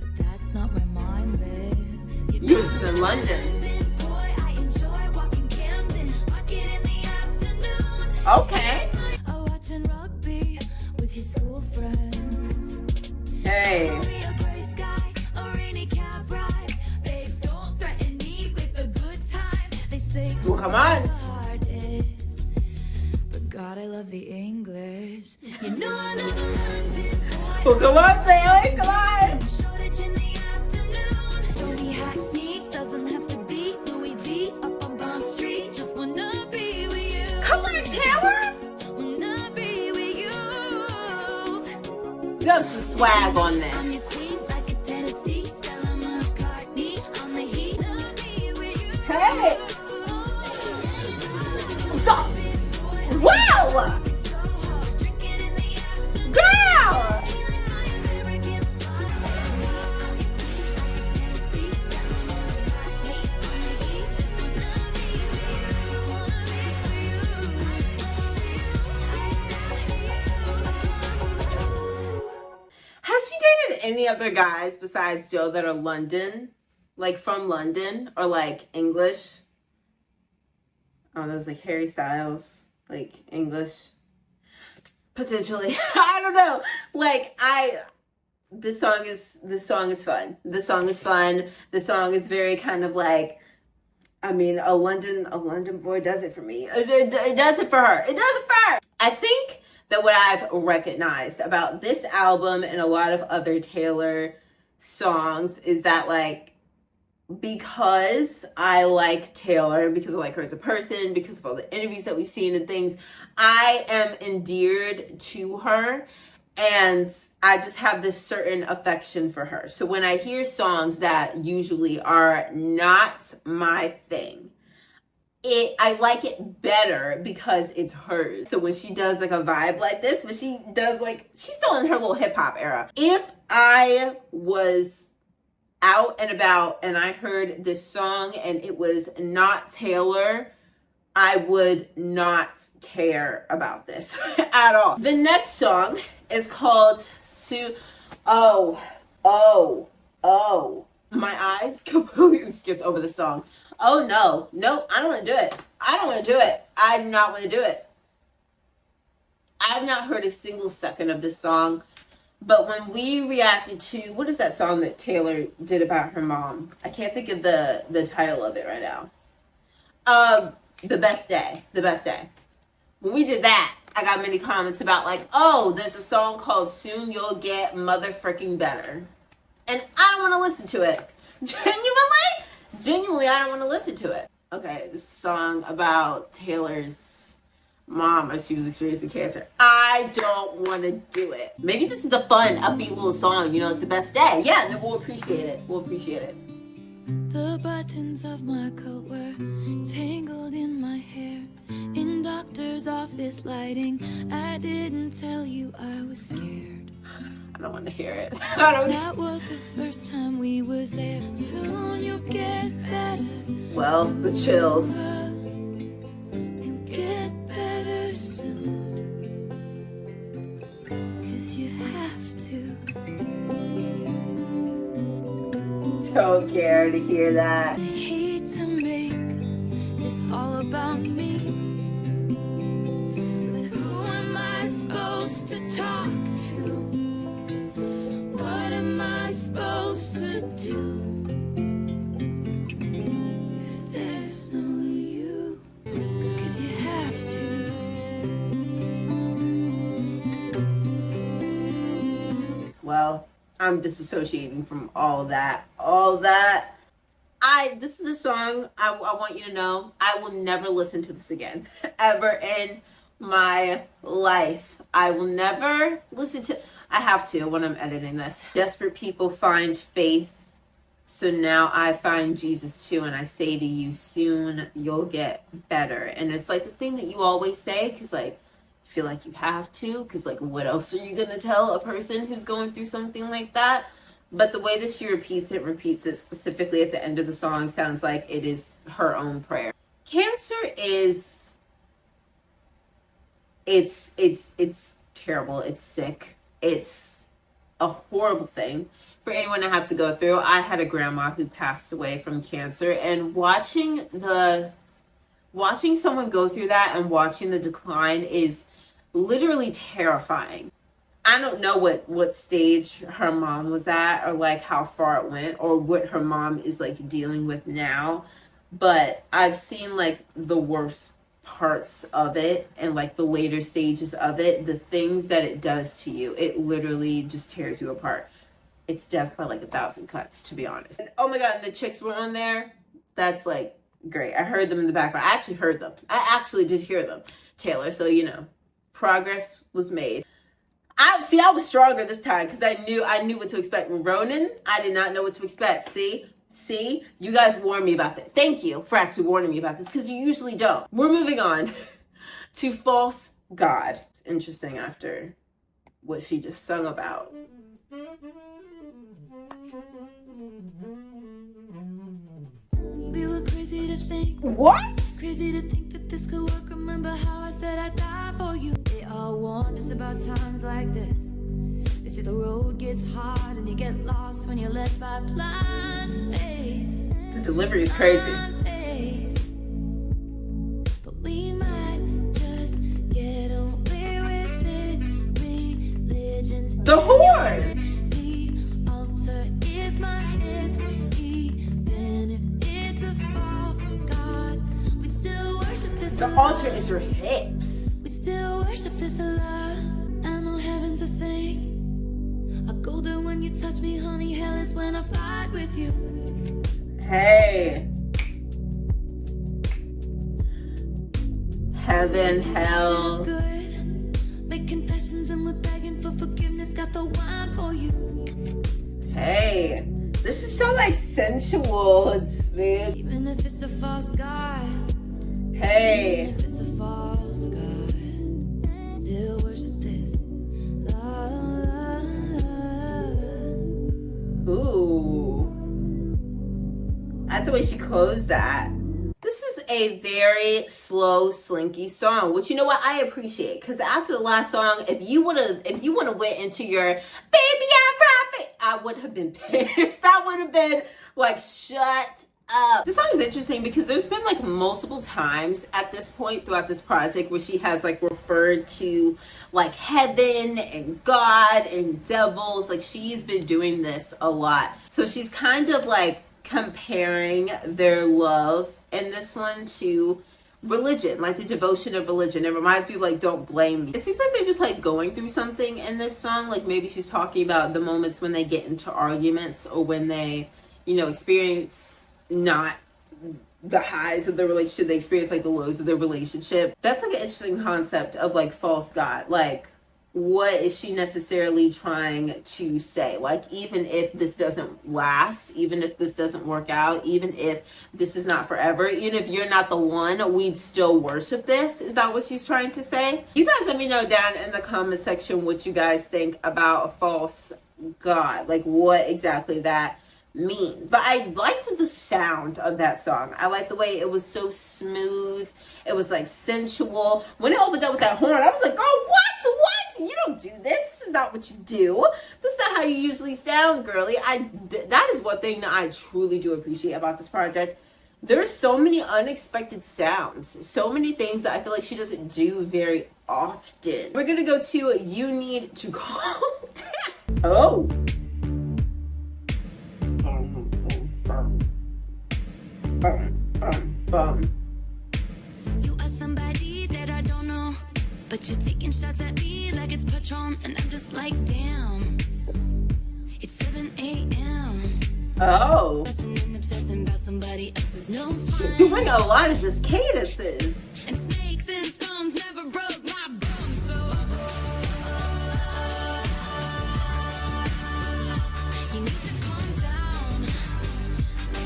But that's not where mine lives. You was in London. Boy, I enjoy walking Camden, walking in the afternoon. Okay. Watching rugby with his school friends. Hey. Show me a gray sky, a rainy cab ride. Babes, don't threaten me with a good time. They say Well, come on. the heart is. But God, I love the English. You know I love a London boy. Well, come on, Bailey, come on. Shortage in the afternoon. Don't be hackneyed, doesn't have to be Louis V up on Bond Street. Just wanna be with you. Come on, Taylor. Wanna be with you. You have some swag on I'm this. your queen like a Tennessee. Stella McCartney on the heat. Wanna be with you. Hey. Stop. Wow. So hard, drinking in the afternoon. Girl. Feelings my American smile. I'm your queen like a Tennessee. Stella McCartney on the heat. Just wanna be with you. Wanna be with you. Has she dated any other guys besides Joe that are London? Like from London or like English? I don't know, it's like Harry Styles, like English. Potentially. I don't know. Like this song is fun. The song is fun. The song is very kind of like, I mean, a London boy does it for me. It does it for her. It does it for her. I think that what I've recognized about this album and a lot of other Taylor songs is that like, because I like Taylor, because I like her as a person, because of all the interviews that we've seen and things, I am endeared to her and I just have this certain affection for her. So when I hear songs that usually are not my thing, I like it better because it's hers. So when she does like a vibe like this, when she does like, she's still in her little hip hop era. If I was out and about and I heard this song and it was not Taylor, I would not care about this at all. The next song is called my eyes completely skipped over the song. Oh no, nope, I don't want to do it. I don't want to do it. I do not want to do it. I have not heard a single second of this song. But when we reacted to, what is that song that Taylor did about her mom? I can't think of the title of it right now. The Best Day. The Best Day. When we did that, I got many comments about like, oh, there's a song called Soon You'll Get Motherfucking Better. And I don't want to listen to it. Genuinely, I don't want to listen to it. Okay, this song about Taylor's mom as she was experiencing cancer. I don't want to do it. Maybe this is a fun, upbeat little song, you know, like the best day. Yeah, then we'll appreciate it. We'll appreciate it. The buttons of my coat were tangled in my hair. In doctor's office lighting, I didn't tell you I was scared. I don't want to hear it. I don't. That was the first time we were there. Soon you'll get better. Well, the chills. You'll get better soon. 'Cause you have to. Don't care to hear that. I hate to make this all about me. But who am I supposed to talk to? What am I supposed to do? If there's no you, 'cause you have to. Well, I'm disassociating from all that. This is a song I want you to know. I will never listen to this again. Ever in my life. I will never listen to. I have to when I'm editing this. Desperate people find faith. So now I find Jesus too. And I say to you, soon you'll get better. And it's like the thing that you always say. Because like, feel like you have to, because like what else are you gonna tell a person who's going through something like that? But the way that she repeats it specifically at the end of the song sounds like it is her own prayer. Cancer is it's terrible, it's sick, it's a horrible thing for anyone to have to go through. I had a grandma who passed away from cancer, and watching someone go through that and watching the decline is literally terrifying. I don't know what stage her mom was at, or like how far it went, or what her mom is like dealing with now, but I've seen like the worst parts of it and like the later stages of it. The things that it does to you, it literally just tears you apart. It's death by like 1,000 cuts, to be honest. And, oh my god, and the chicks were on there. That's like great. I heard them in the background. I actually heard them. I actually did hear them, Taylor. So you know, progress was made. I was stronger this time because I knew what to expect. With Ronan, I did not know what to expect. See, you guys warned me about that. Thank you for actually warning me about this, because you usually don't. We're moving on to False God. It's interesting after what she just sung about. We were crazy to think. What? Crazy to think that this could work. Remember how I said I'd die for you? They all warned us about times like this. They say the road gets hard and you get lost when you're led by blind faith. The delivery is crazy. Blind faith. But we might just get away with it. Religion's The horde. the altar is my hips. Even if it's a false god, we'd still worship this The love. altar is her hips. We'd still worship this love. I know heaven's a thing. I go there when you touch me, honey. Hell is when I fight with you. Hey. Heaven, hell. Good. Make confessions and we're begging for forgiveness. Got the wine for you. Hey. This is so like sensual and smooth. Even if it's a false god. Hey. Even if it's a false god. Still worship this love. Ooh. I like the way she closed that. This is a very slow, slinky song, which you know what I appreciate. Because after the last song, if you would have went into your baby I'm prophet, I would have been pissed. I would have been like, shut up. This song is interesting because there's been like multiple times at this point throughout this project where she has like referred to like heaven and God and devils. Like she's been doing this a lot. So she's kind of like comparing their love in this one to religion, like the devotion of religion. It reminds me of like Don't Blame Me. It seems like they're just like going through something in this song. Like maybe she's talking about the moments when they get into arguments or when they, you know, experience not the highs of the relationship, they experience like the lows of the relationship. That's like an interesting concept of like false god. Like, what is she necessarily trying to say? Like, even if this doesn't last, even if this doesn't work out, even if this is not forever, even if you're not the one, we'd still worship this. Is that what she's trying to say? You guys let me know down in the comment section what you guys think about a false god. Like, what exactly that mean. But I liked the sound of that song. I liked the way it was so smooth. It was like sensual. When it opened up with that horn, I was like, girl, what? You don't do this. This is not what you do. This is not how you usually sound, girly. That is one thing that I truly do appreciate about this project. There's so many unexpected sounds. So many things that I feel like she doesn't do very often. We're gonna go to You Need to Calm Down. Oh. You are somebody that I don't know, but you're taking shots at me like it's Patron, and I'm just like, damn. It's 7 a.m. Oh. Obsessing about somebody else's no fun. She's doing a lot of this cadences. And snakes and stones never broke my bones, so you need to calm down.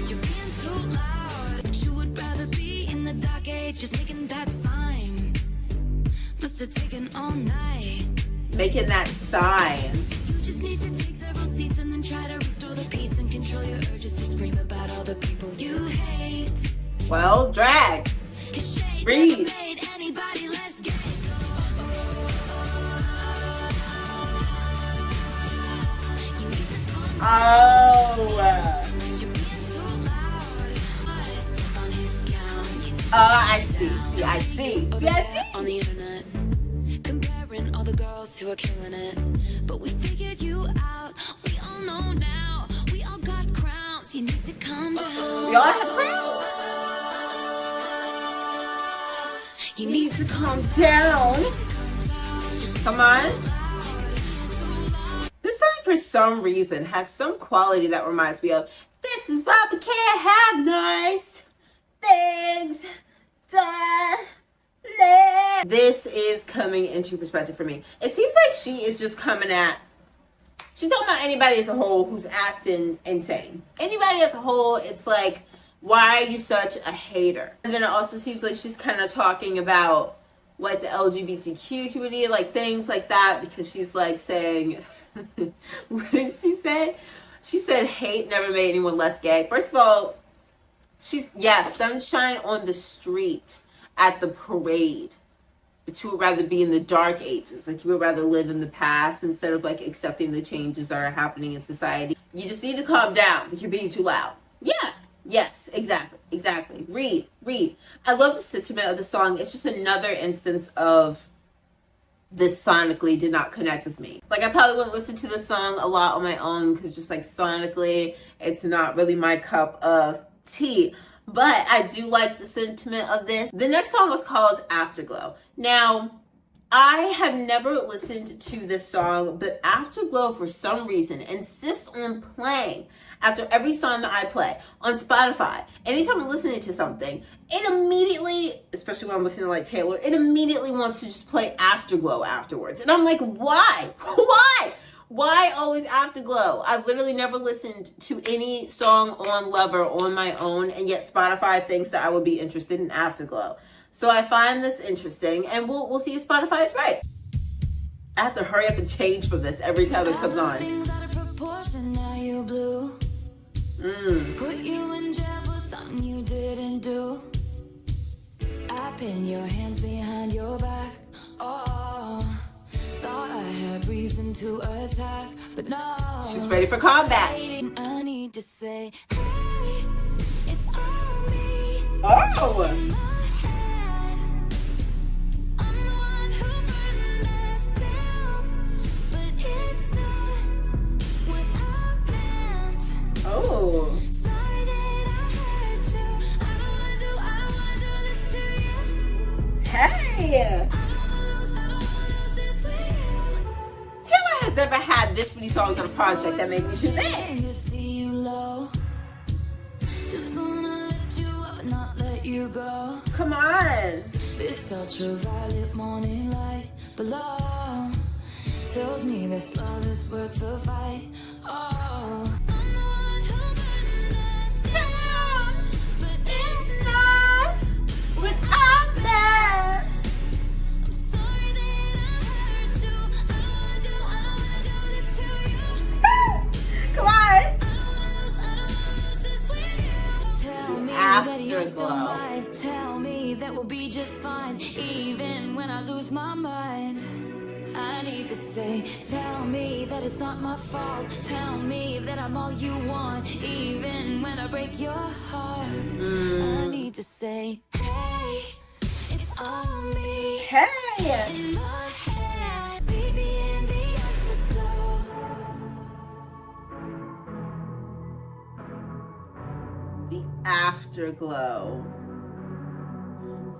You're being too loud. You would rather be in the dark age, just making that sign. Must have taken all night. Making that sign. You just need to take several seats and then try to restore the peace and control your urges to scream about all the people you hate. Well, drag. Breathe. Made anybody less gay, so you need to calm down. Oh. You're being too loud. I step on his gown. You need to I calm see. down. See, I see. Over See, I there see. on the internet, comparing all the girls who are killing it, but we figured you out. We all know now. We all got crowns. You need to calm down. We all have crowns. You need to Calm down. Come on. This song, for some reason, has some quality that reminds me of "This is why we can't have nice things done." This is coming into perspective for me. It seems like she is just coming at, she's talking about anybody as a whole who's acting insane. Anybody as a whole, it's like, why are you such a hater? And then it also seems like she's kind of talking about like the LGBTQ community, like things like that, because she's like saying, what did she say? She said hate never made anyone less gay. First of all, sunshine on the street at the parade. But you would rather be in the dark ages. Like, you would rather live in the past instead of like accepting the changes that are happening in society. You just need to calm down, but you're being too loud. Yeah. Yes, exactly. Read. I love the sentiment of the song. It's just another instance of this sonically did not connect with me. Like, I probably wouldn't listen to this song a lot on my own because just like sonically, it's not really my cup of tea. But I do like the sentiment of this. The next song was called Afterglow. Now, I have never listened to this song, but Afterglow, for some reason, insists on playing after every song that I play on Spotify. Anytime I'm listening to something, it immediately, especially when I'm listening to like Taylor, it immediately wants to just play Afterglow afterwards. And I'm like, why? Why always Afterglow? I've literally never listened to any song on Lover on my own, and yet Spotify thinks that I would be interested in Afterglow. So I find this interesting, and we'll see if Spotify is right. I have to hurry up and change from this every time it comes on. Things out of proportion, now you blue. Put you in jail for something you didn't do. I pin your hands behind your back. Oh, thought I had reason to attack, but no. She's ready for combat. I need to say, hey, it's on me. Oh! Oh. Sorry that I hurt you. I don't wanna do this to you. Hey! I don't wanna lose this with you. Taylor has never had this many songs on a project that made me do this. To see you low. Just wanna lift you up and not you go. Come on. This ultraviolet morning light below tells me this love is worth the fight. Oh, I'm the one who burned us down, but it's not what I'm there. I'm sorry that I hurt you. I don't wanna do this to you. Come on. I don't wanna lose this with you. Tell me that you're still Afterglow. mine. Tell me that we'll be just fine, even when I lose my mind. I need to say, tell me that it's not my fault. Tell me that I'm all you want, even when I break your heart. I need to say, hey, it's all me. Hey. In my head, baby, in the afterglow. The Afterglow.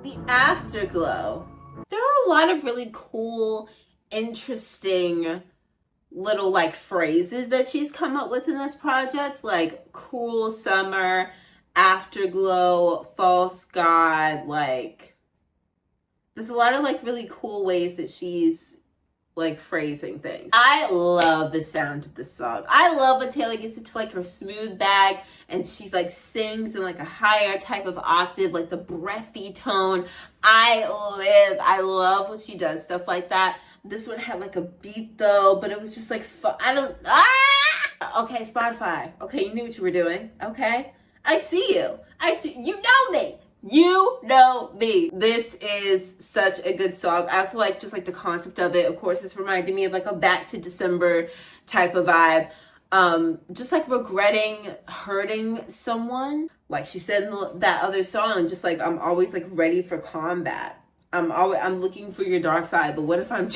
The Afterglow. There are a lot of really cool, interesting little like phrases that she's come up with in this project, like cruel summer, afterglow, false god. Like there's a lot of like really cool ways that she's like phrasing things. I love the sound of this song. I love when Taylor gets into like her smooth bag and she's like sings in like a higher type of octave, like the breathy tone. I love when she does stuff like that. This one had like a beat though, but it was just like fun. Okay, Spotify. Okay, you knew what you were doing. Okay, I see you. You know me. You know me. This is such a good song. I also like just like the concept of it. Of course, it's reminding me of like a Back to December type of vibe. Just like regretting hurting someone. Like she said in that other song, just like I'm always like ready for combat. I'm looking for your dark side, but what if I'm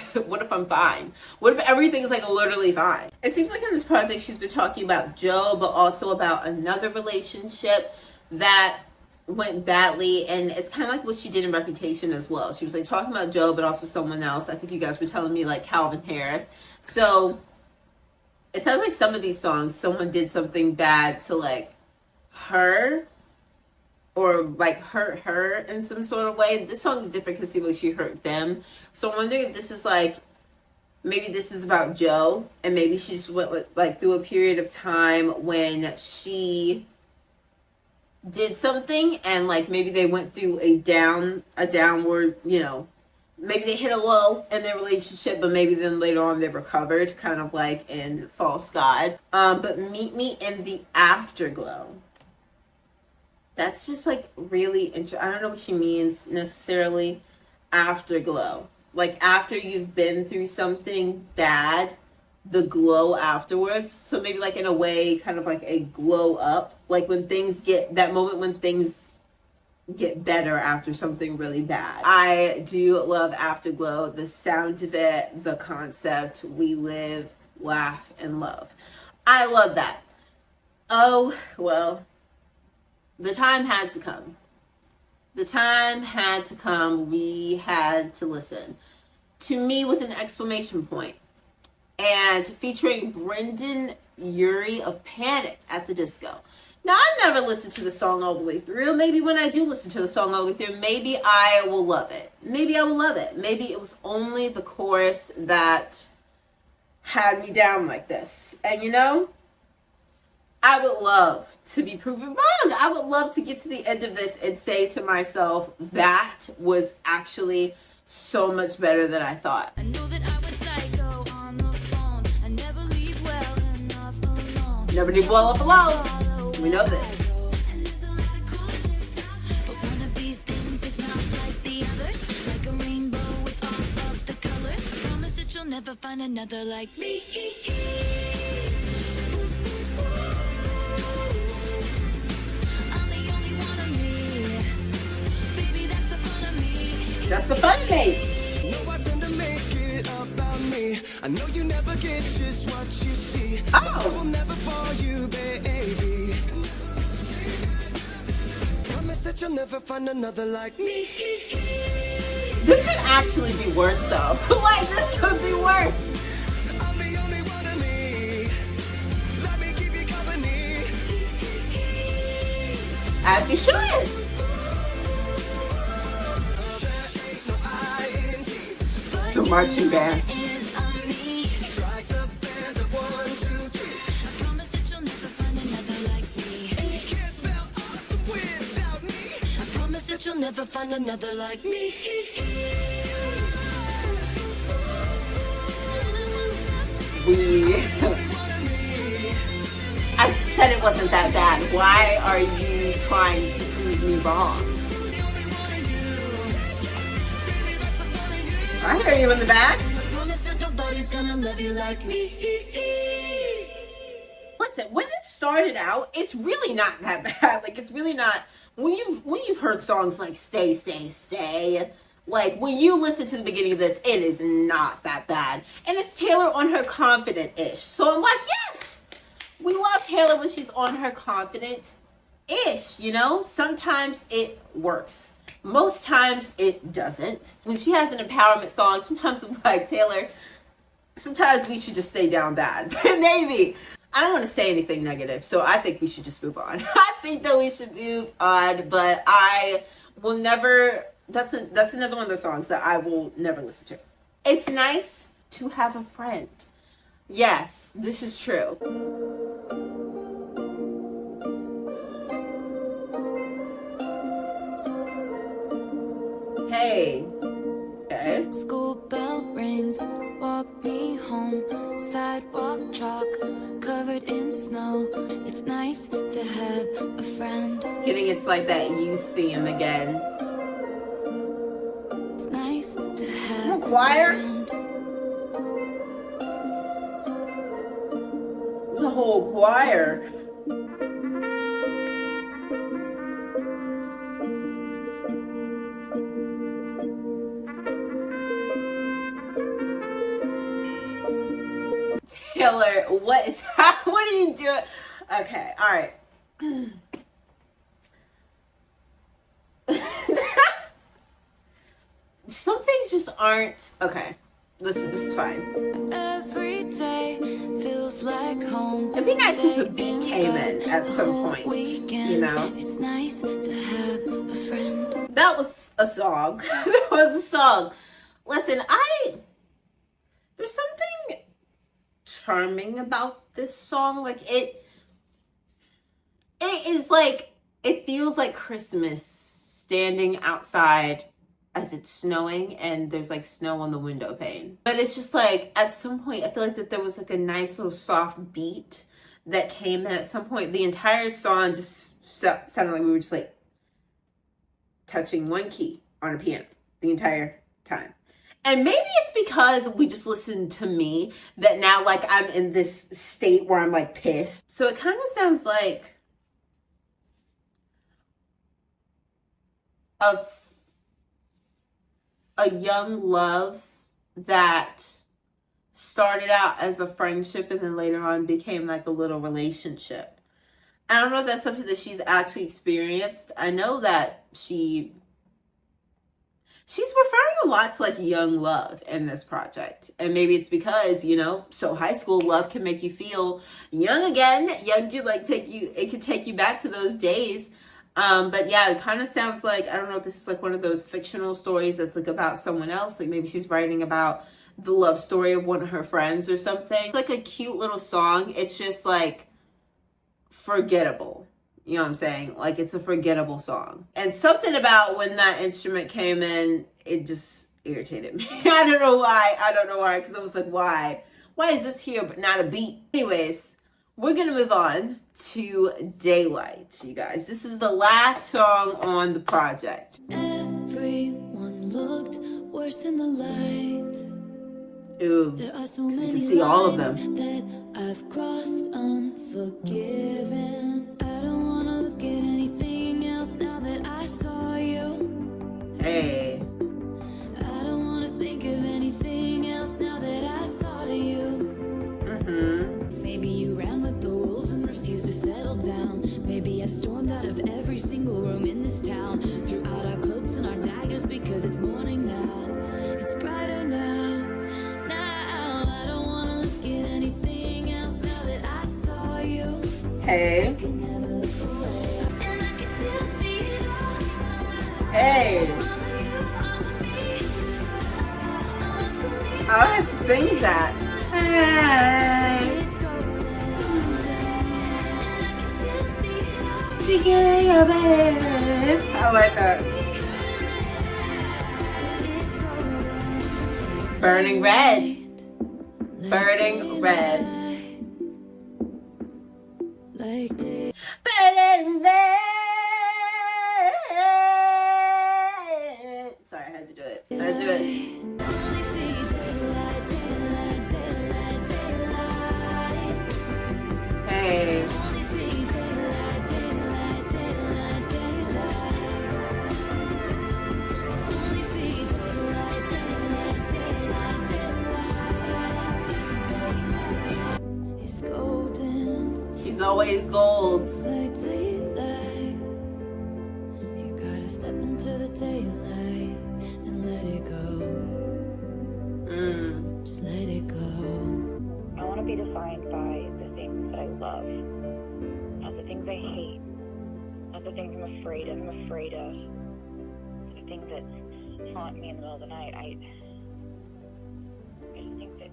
fine? What if everything is like literally fine? It seems like in this project she's been talking about Joe, but also about another relationship that went badly, and it's kind of like what she did in Reputation as well. She was like talking about Joe, but also someone else. I think you guys were telling me like Calvin Harris. So it sounds like some of these songs, someone did something bad to like her, or like hurt her in some sort of way. This song is different because it seems like she hurt them. So I'm wondering if this is like, maybe this is about Joe, and maybe she just went like through a period of time when she did something, and like maybe they went through a downward, you know, maybe they hit a low in their relationship, but maybe then later on they recovered, kind of like in False God. But Meet Me in the Afterglow. That's just like really interesting. I don't know what she means necessarily. Afterglow, like after you've been through something bad, the glow afterwards. So maybe like in a way, kind of like a glow up, like when things get, that moment when things get better after something really bad. I do love Afterglow, the sound of it, the concept. We live, laugh, and love. I love that. Oh, well, the time had to come. The time had to come. We had to listen to Me with an exclamation point. And featuring Brendan Urie of Panic at the Disco. Now, I've never listened to the song all the way through. Maybe when I do listen to the song all the way through, maybe I will love it. Maybe I will love it. Maybe it was only the chorus that had me down like this. And you know, I would love to be proven wrong. I would love to get to the end of this and say to myself, that was actually so much better than I thought. I know that I went psycho on the phone. I never leave well enough alone. Never leave well enough alone. We know this. And there's a lot of cool shit, but one of these things is not like the others. Like a rainbow with all of the colors. I promise that you'll never find another like me. I'm the only one of me. Baby, that's the fun of me. That's the fun thing. No, I tend to make it about me. I know you never get just what you see. Oh. I will never bore you, baby. Promise that you'll never find another like me. This could actually be worse though. Like, this could be worse. I'm the only one of me. Let me keep you company. As you should. The marching band. is on me. Strike the band of 1, 2, 3. I promise that you'll never find another like me. Can't spell awesome without me. I promise that you'll never find another like me. I said it wasn't that bad. Why are you trying to prove me wrong? I hear you in the back. I promise that nobody's gonna love you like me. Listen, when it started out, it's really not that bad. Like, it's really not. When you've heard songs like Stay, Stay, Stay, like when you listen to the beginning of this, it is not that bad. And it's Taylor on her confident-ish. So I'm like, yes, we love Taylor when she's on her confident-ish, you know? Sometimes it works. Most times it doesn't. When she has an empowerment song, sometimes I'm like, Taylor, sometimes we should just stay down bad. Maybe. I don't want to say anything negative, so I think we should just move on. I think that we should move on, but I will never, that's another one of those songs that I will never listen to. It's nice to have a friend. Yes, this is true. Hey. Okay. School bell rings, walk me home. Sidewalk chalk, covered in snow. It's nice to have a friend. Getting it's like that youth theme again. It's nice to have choir? a friend. It's a whole choir. Taylor, what is what are you doing? Okay, all right. Some things just aren't okay. This is fine. Every day feels like home. It'd be nice if the beat came in at some point, you know? It's nice to have a friend. That was a song. That was a song. Listen, there's something charming about this song. Like it is like, it feels like Christmas standing outside as it's snowing and there's like snow on the window pane. But it's just like, at some point, I feel like that there was like a nice little soft beat that came in at some point. The entire song just sounded like we were just like touching one key on a piano the entire time. And maybe it's because we just listened to me that now like I'm in this state where I'm like pissed. So it kind of sounds like a young love that started out as a friendship and then later on became like a little relationship. I don't know if that's something that she's actually experienced. I know that she's referring a lot to like young love in this project. And maybe it's because, you know, so high school love can make you feel young again. Young can like it can take you back to those days. But yeah, it kind of sounds like, I don't know if this is like one of those fictional stories that's like about someone else. Like maybe she's writing about the love story of one of her friends or something. It's like a cute little song. It's just like forgettable. You know what I'm saying? Like it's a forgettable song. And something about when that instrument came in, it just irritated me. I don't know why. Because I was like, why? Why is this here but not a beat? Anyways, we're going to move on to Daylight, you guys. This is the last song on the project. Everyone looked worse in the light. Ooh, There are so you many can see all of them. lines that I've crossed unforgiven. I don't wanna look at anything else now that I saw you. Hey. I don't wanna think of anything else now that I thought of you. Maybe you ran with the wolves and refused to settle down. Maybe I've stormed out of every single room in this town. Threw out our cloaks and our daggers because it's morning now. It's brighter now. Now I don't wanna look at anything else now that I saw you. Hey. Can never look away. And I can still see it all. Hey. All of you, all of me. Oh, it's sings that. Hey. Speaking of it. I like that. Burning red. Burning red. Burning red. Sorry, I had to do it. I had to do it. Hey. He's always gold. Like daylight. You gotta step into the daylight and let it go. Just let it go. I want to be defined by the things that I love, not the things I hate, not the things I'm afraid of, the things that haunt me in the middle of the night. I just think that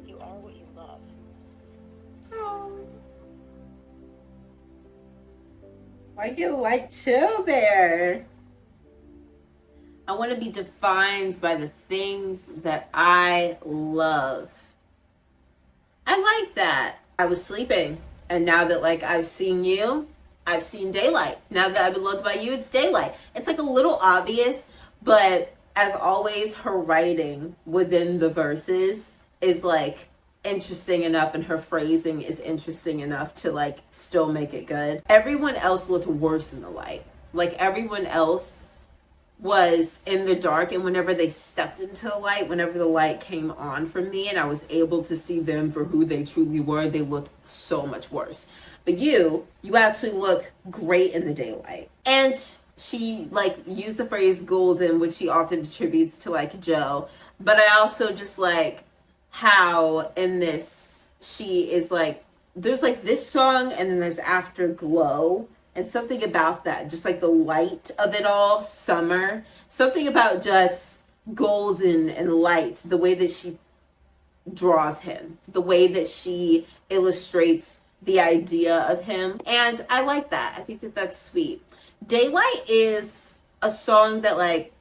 you are what you love. I get like chill there. I want to be defined by the things that I love. I like that. I was sleeping, and now that like I've seen you, I've seen daylight. Now that I've been loved by you, it's daylight. It's like a little obvious, but as always, her writing within the verses is like interesting enough, and her phrasing is interesting enough to like still make it good. Everyone else looked worse in the light. Like everyone else was in the dark, and whenever they stepped into the light, whenever the light came on for me and I was able to see them for who they truly were, they looked so much worse. But you actually look great in the daylight. And she like used the phrase golden, which she often attributes to like Joe. But I also just like how in this she is like, there's like this song and then there's Afterglow, and something about that, just like the light of it all, summer, something about just golden and light, the way that she draws him, the way that she illustrates the idea of him. And I like that. I think that that's sweet. Daylight is a song that like,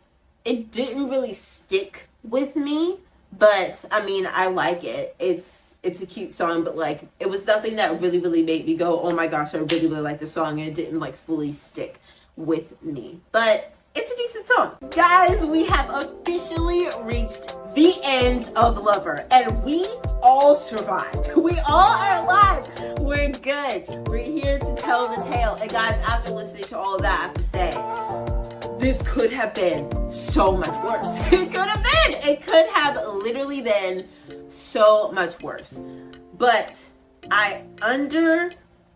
it didn't really stick with me, but I mean, I like it. It's a cute song, but like it was nothing that really made me go, oh my gosh, I really like the song, and it didn't like fully stick with me. But it's a decent song. Guys, we have officially reached the end of Lover, and we all survived. We all are alive. We're good. We're here to tell the tale. And guys, after listening to all of that, I have to say, this could have been so much worse. It could have been. It could have literally been so much worse. But I understand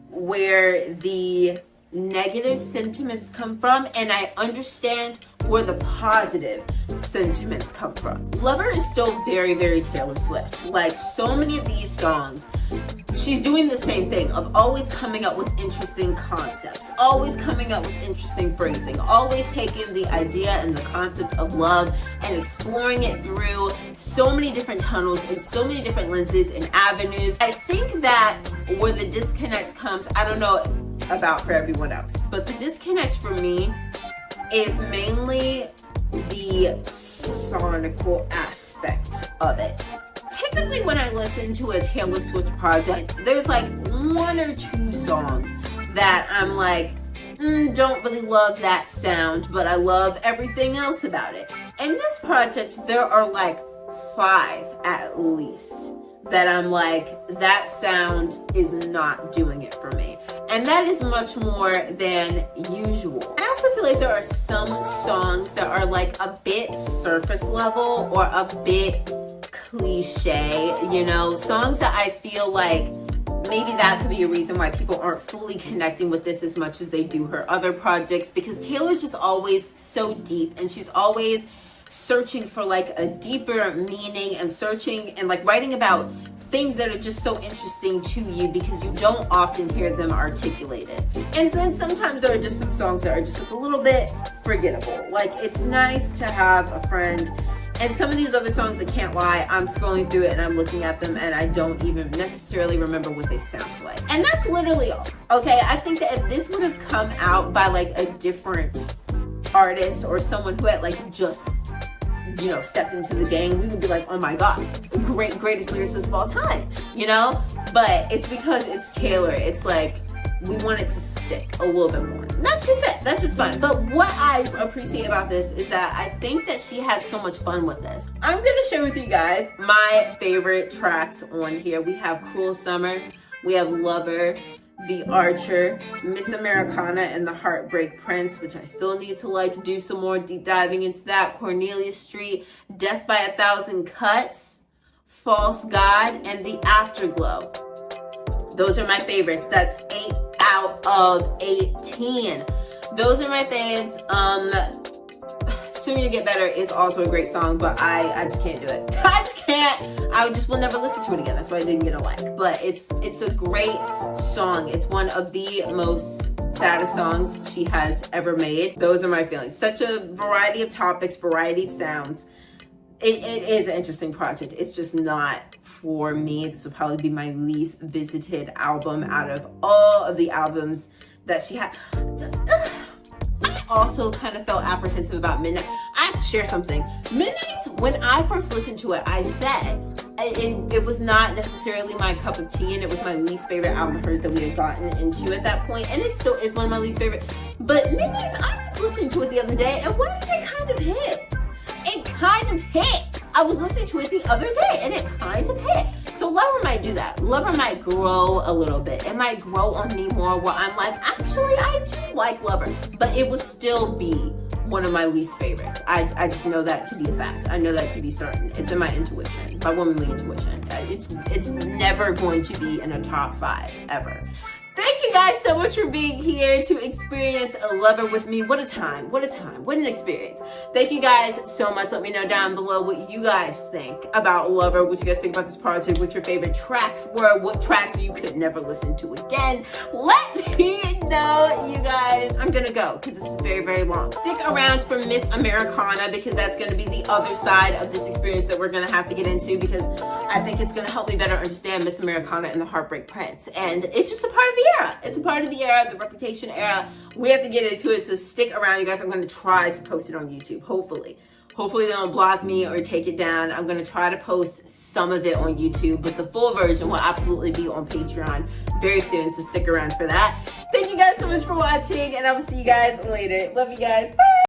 where the negative sentiments come from, and I understand where the positive sentiments come from. Lover is still very Taylor Swift. Like so many of these songs, she's doing the same thing of always coming up with interesting concepts, always coming up with interesting phrasing, always taking the idea and the concept of love and exploring it through so many different tunnels and so many different lenses and avenues. I think that where the disconnect comes, I don't know about for everyone else, but the disconnect for me is mainly the sonical aspect of it. Typically when I listen to a Taylor Swift project, there's like one or two songs that I'm like, don't really love that sound, but I love everything else about it. In this project, there are like 5 at least that I'm like, that sound is not doing it for me. And that is much more than usual. I also feel like there are some songs that are like a bit surface level or a bit cliche, you know, songs that I feel like maybe that could be a reason why people aren't fully connecting with this as much as they do her other projects, because Taylor's just always so deep, and she's always searching for like a deeper meaning and searching and like writing about things that are just so interesting to you because you don't often hear them articulated. And then sometimes there are just some songs that are just like a little bit forgettable. Like, it's nice to have a friend. And some of these other songs, I can't lie, I'm scrolling through it and I'm looking at them and I don't even necessarily remember what they sound like. And that's literally all, okay? I think that if this would have come out by like a different artist or someone who had like just, you know, stepped into the game, we would be like, oh my God, greatest lyricist of all time, you know? But it's because it's Taylor. It's like, we want it to stick a little bit more. And that's just it. That's just fun. But what I appreciate about this is that I think that she had so much fun with this. I'm going to share with you guys my favorite tracks on here. We have Cruel Summer. We have Lover, The Archer, Miss Americana, and The Heartbreak Prince, which I still need to like do some more deep diving into that. Cornelius Street, Death by 1,000 Cuts, False God, and The Afterglow. Those are my favorites. That's 8 out of 18. Those are my faves. Soon You Get Better is also a great song, but I just can't do it. I just can't. I just will never listen to it again. That's why I didn't get a like. But it's a great song. It's one of the most saddest songs she has ever made. Those are my feelings. Such a variety of topics, variety of sounds. It is an interesting project. It's just not for me. This will probably be my least visited album out of all of the albums that she had. I also kind of felt apprehensive about Midnight. I have to share something. Midnight, when I first listened to it, I said it was not necessarily my cup of tea, and it was my least favorite album of hers that we had gotten into at that point, and it still is one of my least favorite. But Midnight, I was listening to it the other day, and what did it kind of hit? It kind of hit. I was listening to it the other day and it kind of hit. So Lover might do that. Lover might grow a little bit. It might grow on me more where I'm like, actually, I do like Lover. But it will still be one of my least favorites. I just know that to be a fact. I know that to be certain. It's in my intuition, my womanly intuition. It's never going to be in a top 5 ever. Thank you guys so much for being here to experience a Lover with me. What a time, what a time, what an experience. Thank you guys so much. Let me know down below what you guys think about Lover, what you guys think about this project, what your favorite tracks were, what tracks you could never listen to again. Let me know, you guys. I'm gonna go because this is very, very long. Stick around for Miss Americana because that's gonna be the other side of this experience that we're gonna have to get into because I think it's gonna help me better understand Miss Americana and the Heartbreak Prince. And it's just a part of the era. It's a part of the era, the Reputation era. We have to get into it, so stick around, you guys. I'm going to try to post it on YouTube, hopefully. Hopefully they don't block me or take it down. I'm going to try to post some of it on YouTube, but the full version will absolutely be on Patreon very soon, so stick around for that. Thank you guys so much for watching, and I will see you guys later. Love you guys. Bye!